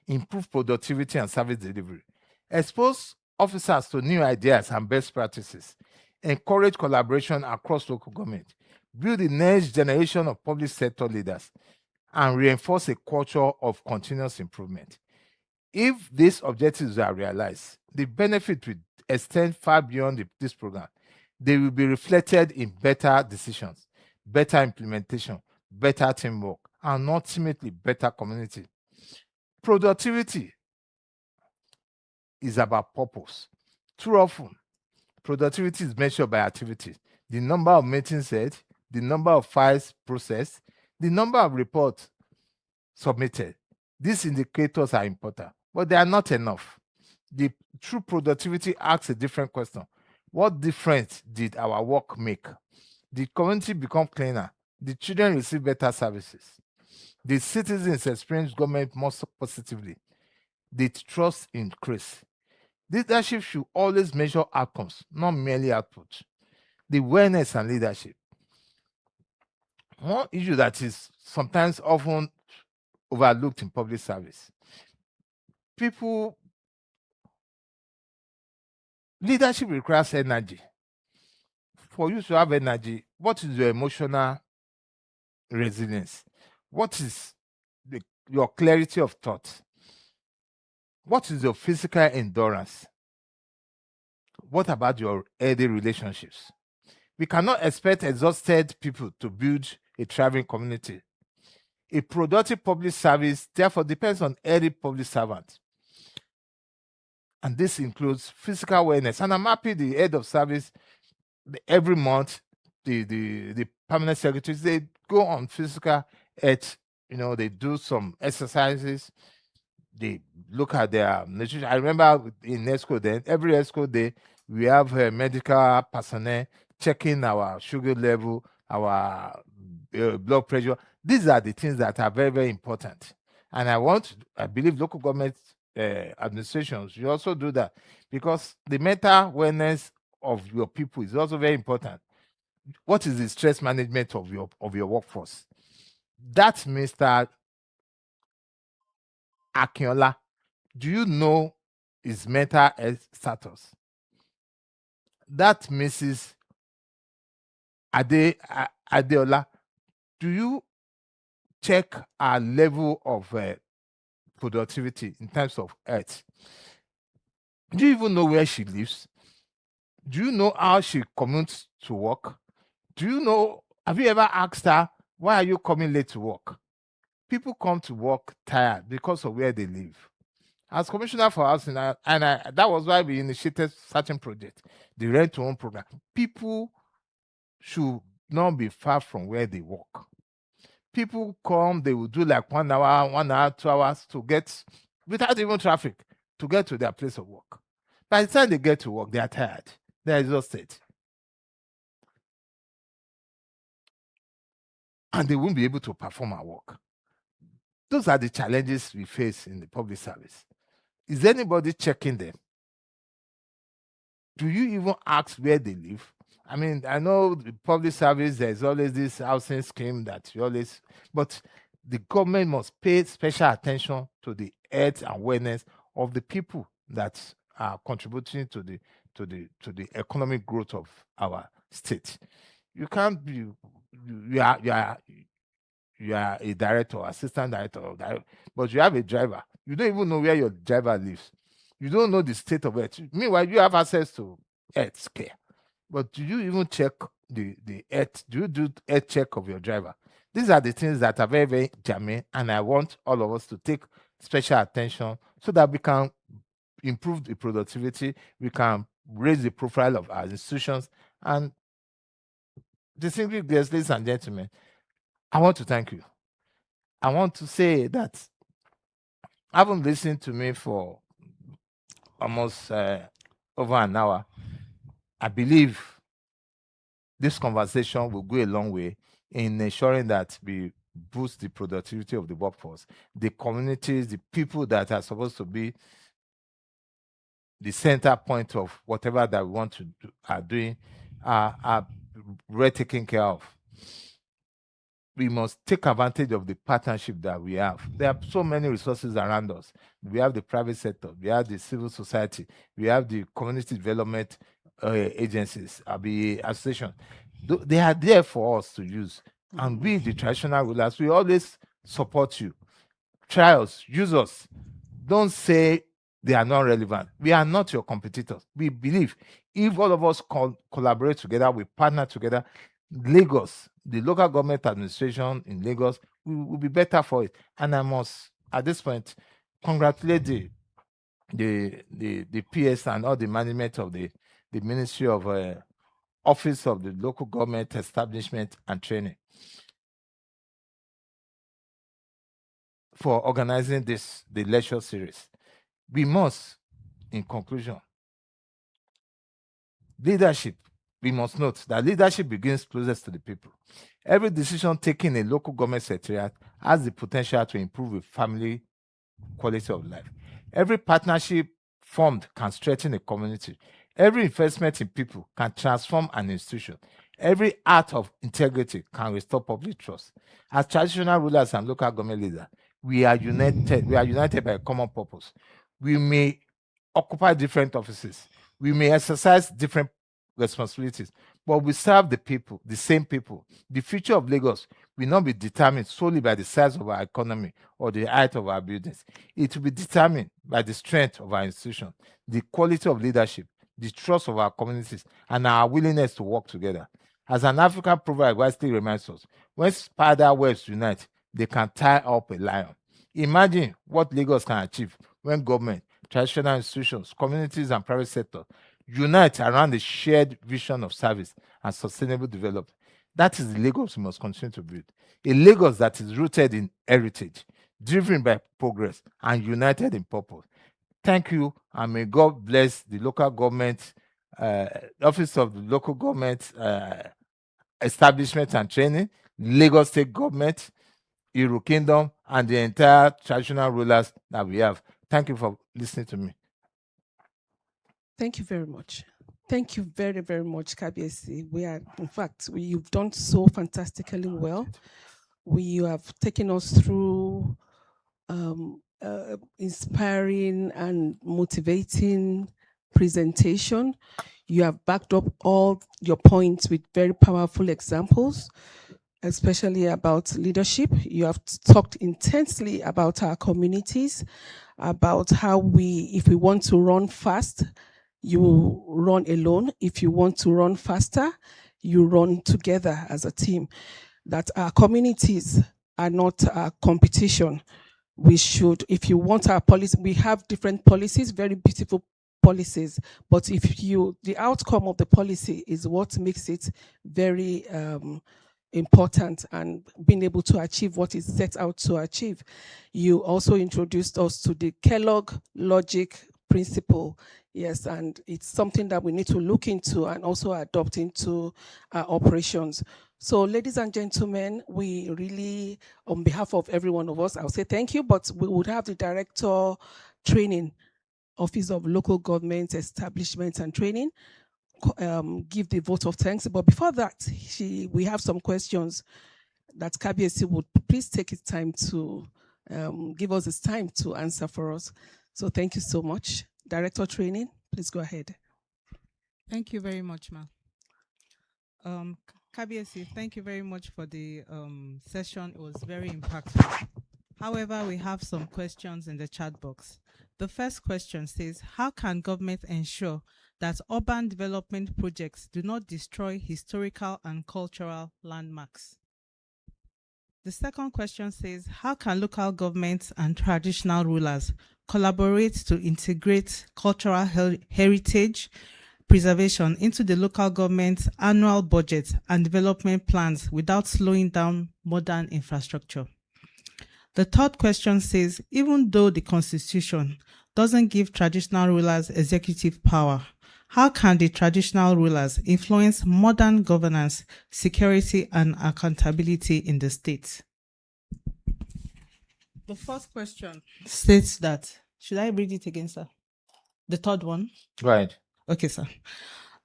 improve productivity and service delivery, expose officers to new ideas and best practices, encourage collaboration across local government, build the next generation of public sector leaders, and reinforce a culture of continuous improvement. If these objectives are realized, the benefit will extend far beyond this program. They will be reflected in better decisions, better implementation, better teamwork, and ultimately better community. Productivity is about purpose. Too often, productivity is measured by activities. The number of meetings held, the number of files processed, the number of reports submitted. These indicators are important, but they are not enough. The true productivity asks a different question. What difference did our work make? The community become cleaner. The children receive better services. The citizens experience government more positively. The trust increase. Leadership should always measure outcomes, not merely output. The awareness and leadership. One issue that is sometimes often overlooked in public service. Leadership requires energy. For you to have energy, what is your emotional resilience? What is your clarity of thought? What is your physical endurance? What about your healthy relationships? We cannot expect exhausted people to build a thriving community. A productive public service, therefore, depends on healthy public servants. And this includes physical wellness. And I'm happy the head of service, every month, the permanent secretaries, they go on physical health, they do some exercises, they look at their nutrition. I remember in ESCO then, every ESCO day, we have medical personnel checking our sugar level, our blood pressure. These are the things that are very, very important. And I believe local government administrations, you also do that, because the mental wellness of your people is also very important. What is the stress management of your workforce? That Mr. Akinola, do you know his mental health status? That Mrs. Adeola, do you check her level of productivity in terms of health? Do you even know where she lives? Do you know how she commutes to work? Have you ever asked her, why are you coming late to work? People come to work tired because of where they live. As commissioner for housing, that was why we initiated certain project, the rent to own program. People should not be far from where they work. People come, they will do like 1 hour, 2 hours to get, without even traffic, to get to their place of work. By the time they get to work, they are tired, they are exhausted. And they won't be able to perform our work. Those are the challenges we face in the public service. Is anybody checking them? Do you even ask where they live? I mean, I know the public service, there's always this housing scheme that you always, but the government must pay special attention to the health and wellness of the people that are contributing to the economic growth of our state. You can't be, you are a director, assistant director, but you have a driver. You don't even know where your driver lives. You don't know the state of health. Meanwhile, you have access to health care. But do you even check the health? Do you do health check of your driver? These are the things that are very, very germane, and I want all of us to take special attention so that we can improve the productivity, we can raise the profile of our institutions. And distinguished guests, ladies and gentlemen, I want to thank you. I want to say that having listened to me for almost over an hour, I believe this conversation will go a long way in ensuring that we boost the productivity of the workforce, the communities, the people that are supposed to be the center point of whatever that we want to do, are doing, are well taken care of. We must take advantage of the partnership that we have. There are so many resources around us. We have the private sector, we have the civil society, we have the community development agencies, the association. They are there for us to use. And we, the traditional rulers, we always support you. Try us, use us. Don't say they are not relevant. We are not your competitors. We believe if all of us collaborate together, we partner together, Lagos, the local government administration in Lagos, will be better for it. And I must, at this point, congratulate the PS and all the management of the Ministry of Office of the Local Government Establishment and Training for organizing the lecture series. We must In conclusion, leadership, we must note that leadership begins closest to the people. Every decision taken in a local government secretariat has the potential to improve a family quality of life. Every partnership formed can strengthen a community. Every investment in people can transform an institution. Every act of integrity can restore public trust. As traditional rulers and local government leaders, we are united. We are united by a common purpose. We may occupy different offices. We may exercise different responsibilities, but we serve the people, the same people. The future of Lagos will not be determined solely by the size of our economy or the height of our buildings. It will be determined by the strength of our institution, the quality of leadership, the trust of our communities, and our willingness to work together. As an African proverb wisely reminds us, when spider webs unite, they can tie up a lion. Imagine what Lagos can achieve when government, traditional institutions, communities, and private sector unite around a shared vision of service and sustainable development. That is the Lagos we must continue to build. A Lagos that is rooted in heritage, driven by progress, and united in purpose. Thank you, and may God bless the local government, Office of the Local Government Establishment and Training, Lagos State Government, Iru Kingdom, and the entire traditional rulers that we have. Thank you for listening to me. Thank you very much. Thank you very, very much, Kabiyesi. You've done so fantastically well. You have taken us through inspiring and motivating presentation. You have backed up all your points with very powerful examples, especially about leadership. You have talked intensely about our communities, about how if we want to run fast, you run alone. If you want to run faster, you run together as a team. That our communities are not a competition. We should, if you want our policy, we have different policies, very beautiful policies, but the outcome of the policy is what makes it very important and being able to achieve what is set out to achieve. You also introduced us to the Kellogg logic principle. Yes, and it's something that we need to look into and also adopt into our operations. So, ladies and gentlemen, we really, on behalf of every one of us, I'll say thank you, but we would have the Director Training, Office of Local Government Establishment and Training, give the vote of thanks. But before that, we have some questions that Kabiyesi would please take his time to give us his time to answer for us. So thank you so much. Director Training, please go ahead. Thank you very much, ma'am. Kabiyesi, thank you very much for the session. It was very impactful. However, we have some questions in the chat box. The first question says, how can government ensure that urban development projects do not destroy historical and cultural landmarks? The second question says, how can local governments and traditional rulers collaborate to integrate cultural heritage preservation into the local government's annual budget and development plans without slowing down modern infrastructure? The third question says, even though the Constitution doesn't give traditional rulers executive power, how can the traditional rulers influence modern governance, security, and accountability in the state? The first question states that, should I read it again, sir? The third one? Right. Okay, sir.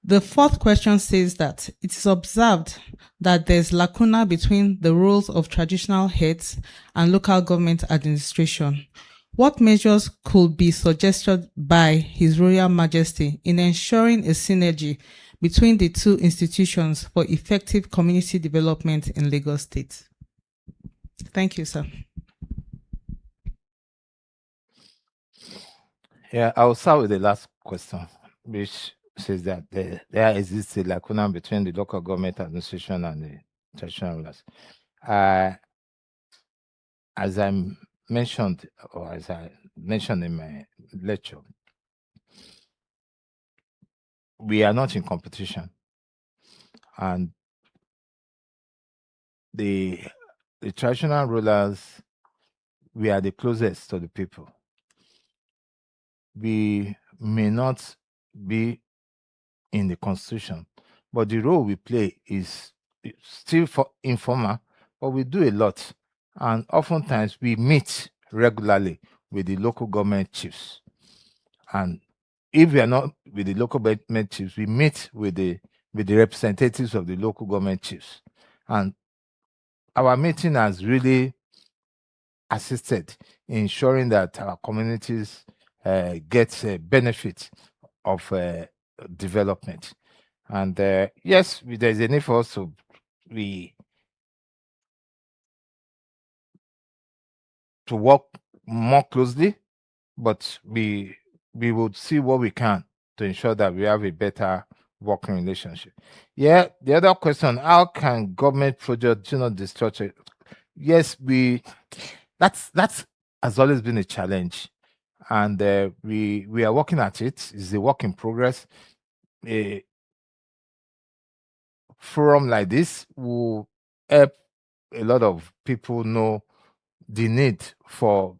The fourth question says that it is observed that there's lacuna between the roles of traditional heads and local government administration. What measures could be suggested by His Royal Majesty in ensuring a synergy between the two institutions for effective community development in Lagos State? Thank you, sir. Yeah, I'll start with the last question, which says that there exists a lacuna between the local government administration and the traditional rulers. As I mentioned, or as I mentioned in my lecture, we are not in competition, and the traditional rulers, we are the closest to the people. We may not be in the constitution, but the role we play is still for informal, but we do a lot. And oftentimes we meet regularly with the local government chiefs. And if we are not with the local government chiefs, we meet with the representatives of the local government chiefs. And our meeting has really assisted in ensuring that our communities get benefit of development. And yes, there's a need for us to work more closely, but we would see what we can to ensure that we have a better working relationship. Yeah, the other question: how can government projects destruct it? Yes, that's has always been a challenge, and we are working at it. It's a work in progress. A forum like this will help a lot of people know the need for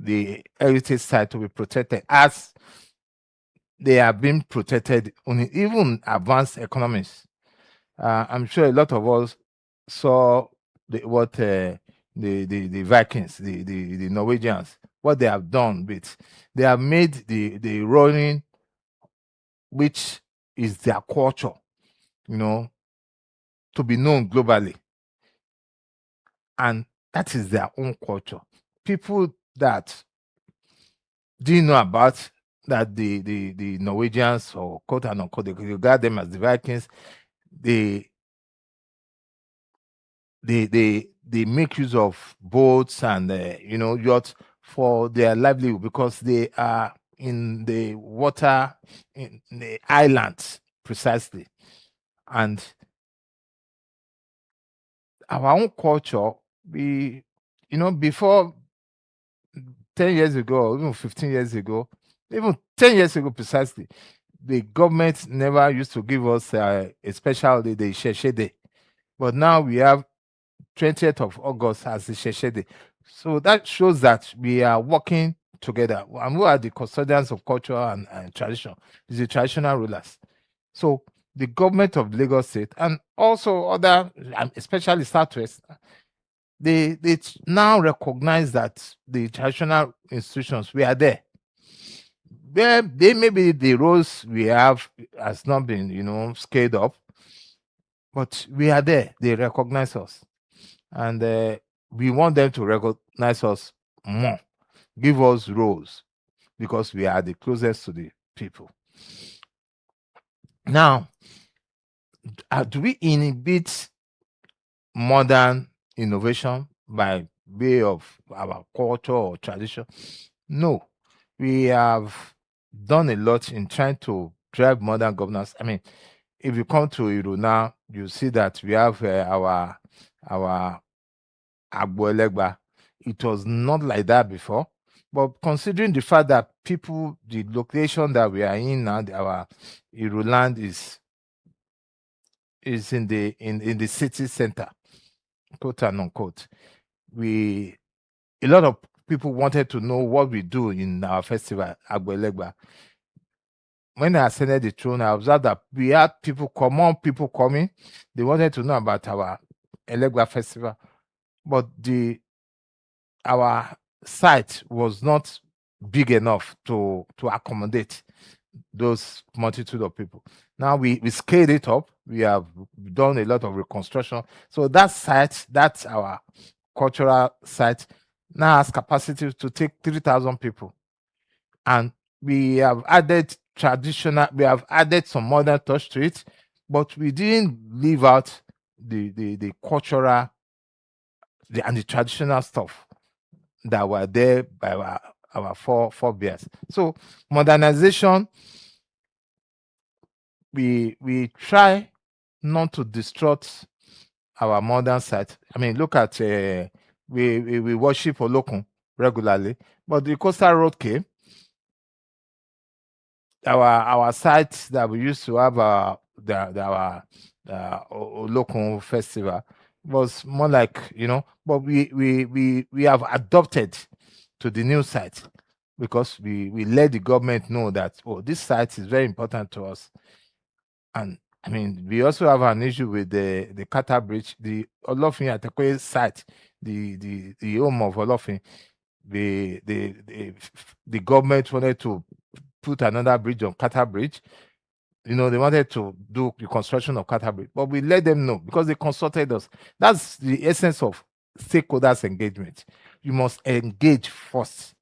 the heritage site to be protected, as they have been protected on even advanced economies. I'm sure a lot of us saw what the Vikings, the Norwegians, what they have done with. They have made the rowing, which is their culture, to be known globally. And that is their own culture. People that didn't know about that the Norwegians, or quote and unquote, they regard them as the Vikings, they make use of boats and yachts for their livelihood, because they are in the water, in the islands precisely. And our own culture, before 10 years ago, or even 15 years ago, even 10 years ago precisely, the government never used to give us a special holiday, Sheshe Day. But now we have 20th of August as the Sheshe Day. So that shows that we are working together. And who are the custodians of culture and tradition? It's the traditional rulers. So the government of Lagos State, and also other, especially Southwest, they now recognize that the traditional institutions, we are there. Where they maybe the roles we have has not been, scaled up, but we are there. They recognize us, and we want them to recognize us more, give us roles, because we are the closest to the people. Now, do we inhibit modern innovation by way of our culture or tradition? No, we have done a lot in trying to drive modern governance. I mean, if you come to Iru now, you see that we have our Agboelegba. It was not like that before, but considering the fact that the location that we are in now, our Iru land is in the city center, quote and unquote. A lot of people wanted to know what we do in our festival, Agboelegba. When I ascended the throne, I observed that we had people coming. They wanted to know about our Elegba festival, but our site was not big enough to accommodate those multitude of people. Now we scaled it up. We have done a lot of reconstruction. So that site, that's our cultural site, now has capacity to take 3,000 people. And we have added some modern touch to it, but we didn't leave out the cultural and the traditional stuff that were there by our forebears. So modernization, we try not to distort our modern site. I mean, look at we worship Olokun regularly, but the coastal road came. Our sites that we used to have our Olokun festival was more like, but we have adopted to the new site. because we let the government know that, oh, this site is very important to us. And I mean, we also have an issue with the Qatar Bridge, the Olofin Atekwe site, the home of Olofin. The government wanted to put another bridge on Qatar Bridge. You know, they wanted to do the construction of Qatar Bridge, but we let them know because they consulted us. That's the essence of stakeholders engagement. You must engage first.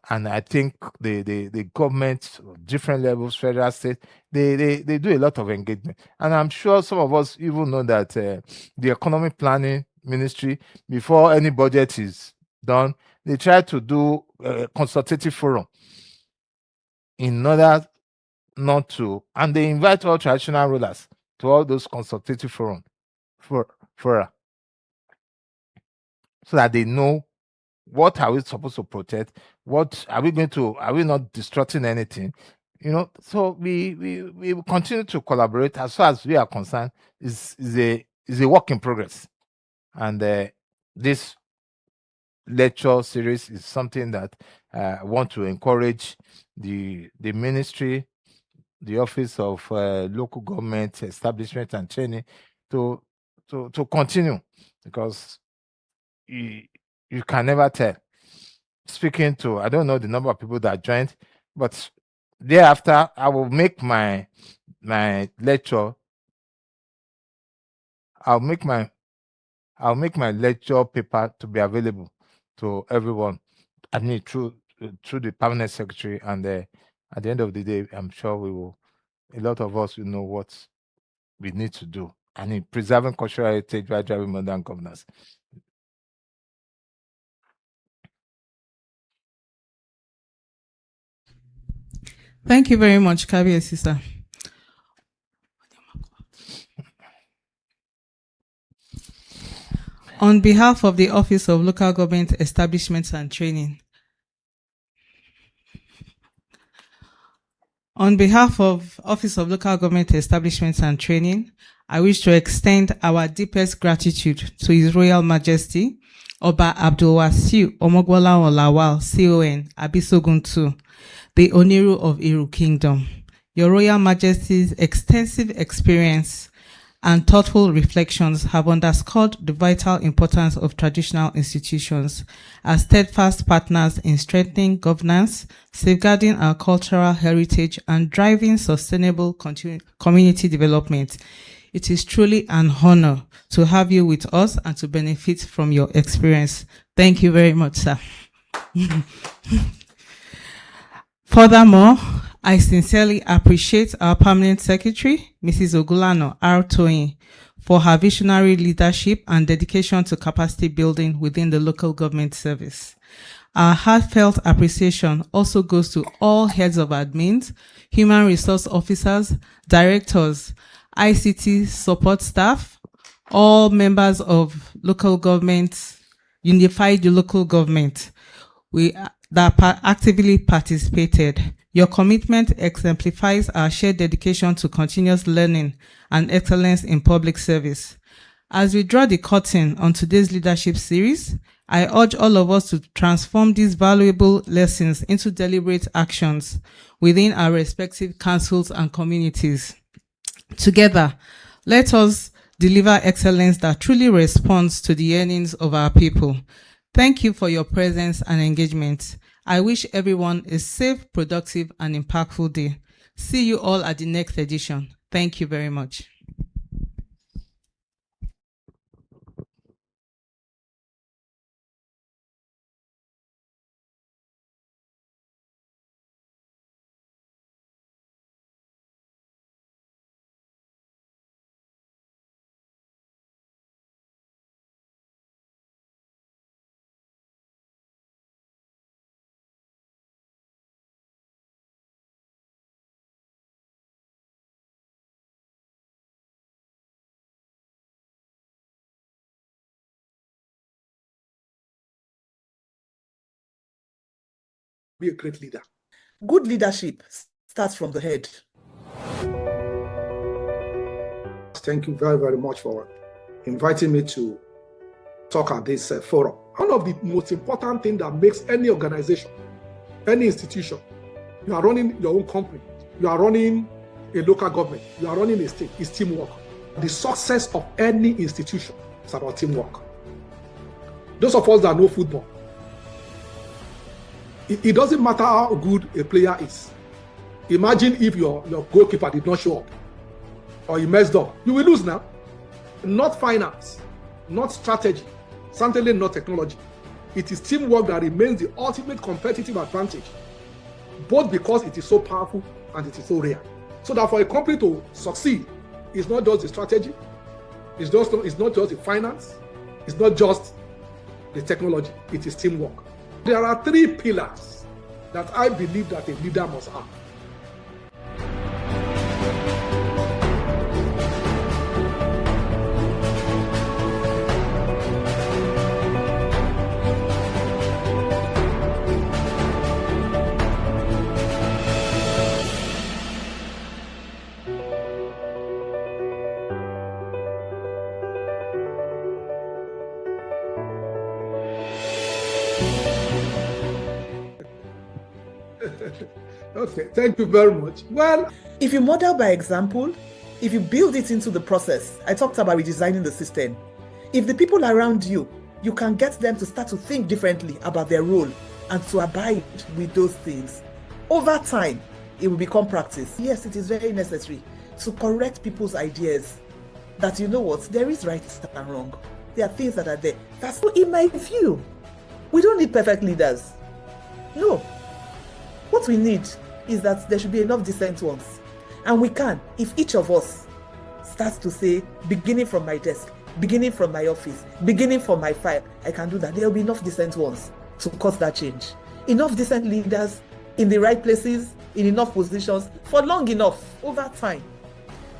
And I think the government, different levels, federal, state, they do a lot of engagement. And I'm sure some of us even know that the economic planning ministry, before any budget is done, they try to do a consultative forum in order not to, and they invite all traditional rulers to all those consultative fora, so that they know what are we supposed to protect, what are we not disrupting anything, you know. So we will continue to collaborate. As far as we are concerned, is a work in progress. And this lecture series is something that I want to encourage the ministry, the Office of Local Government Establishment and Training to continue, because you can never tell. Speaking to, I don't know the number of people that joined, but thereafter I will make my lecture. I'll make my lecture paper to be available to everyone. I mean, through the permanent secretary, and at the end of the day, I'm sure a lot of us will know what we need to do. I mean, preserving cultural heritage while driving modern governance. Thank you very much, Kabiyesi sir. On behalf of the Office of Local Government Establishments and Training, on behalf of Office of Local Government Establishments and Training, I wish to extend our deepest gratitude to His Royal Majesty, Oba Abdulwasiu Omogbolahan Lawal, CON, Abisogun II, the Oniru of Iru Kingdom. Your Royal Majesty's extensive experience and thoughtful reflections have underscored the vital importance of traditional institutions as steadfast partners in strengthening governance, safeguarding our cultural heritage, and driving sustainable community development. It is truly an honor to have you with us and to benefit from your experience. Thank you very much, sir. Furthermore, I sincerely appreciate our Permanent Secretary, Mrs. Ogulano R. Toyin, for her visionary leadership and dedication to capacity building within the local government service. Our heartfelt appreciation also goes to all heads of admins, human resource officers, directors, ICT support staff, all members of local government, unified local government that actively participated. Your commitment exemplifies our shared dedication to continuous learning and excellence in public service. As we draw the curtain on today's leadership series, I urge all of us to transform these valuable lessons into deliberate actions within our respective councils and communities. Together, let us deliver excellence that truly responds to the yearnings of our people. Thank you for your presence and engagement. I wish everyone a safe, productive, and impactful day. See you all at the next edition. Thank you very much. Be a great leader. Good leadership starts from the head. Thank you very, very much for inviting me to talk at this forum. One of the most important things that makes any organization any institution, you are running your own company, you are running a local government, you are running a state, is teamwork. The success of any institution is about teamwork. Those of us that know football, it doesn't matter how good a player is. Imagine if your goalkeeper did not show up or he messed up. You will lose now. Not finance, not strategy, certainly not technology. It is teamwork that remains the ultimate competitive advantage, both because it is so powerful and it is so rare. So that for a company to succeed, it's not just the strategy, it's not just the finance, it's not just the technology, it is teamwork. There are 3 pillars that I believe that a leader must have. Okay, thank you very much. Well, if you model by example, if you build it into the process, I talked about redesigning the system. If the people around you, you can get them to start to think differently about their role and to abide with those things. Over time, it will become practice. Yes, it is very necessary to correct people's ideas that, you know what, there is right and wrong. There are things that are there. That's in my view. We don't need perfect leaders. No. What we need is that there should be enough decent ones. And we can, if each of us starts to say, beginning from my desk, beginning from my office, beginning from my file, I can do that. There will be enough decent ones to cause that change. Enough decent leaders in the right places, in enough positions, for long enough, over time.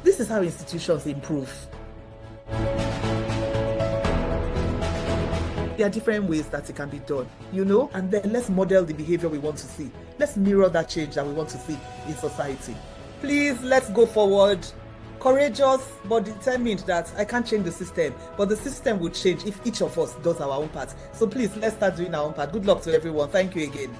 This is how institutions improve. There are different ways that it can be done, you know, and then let's model the behavior we want to see. Let's mirror that change that we want to see in society. Please, let's go forward. Courageous, but determined that I can't change the system, but the system will change if each of us does our own part. So please, let's start doing our own part. Good luck to everyone. Thank you again.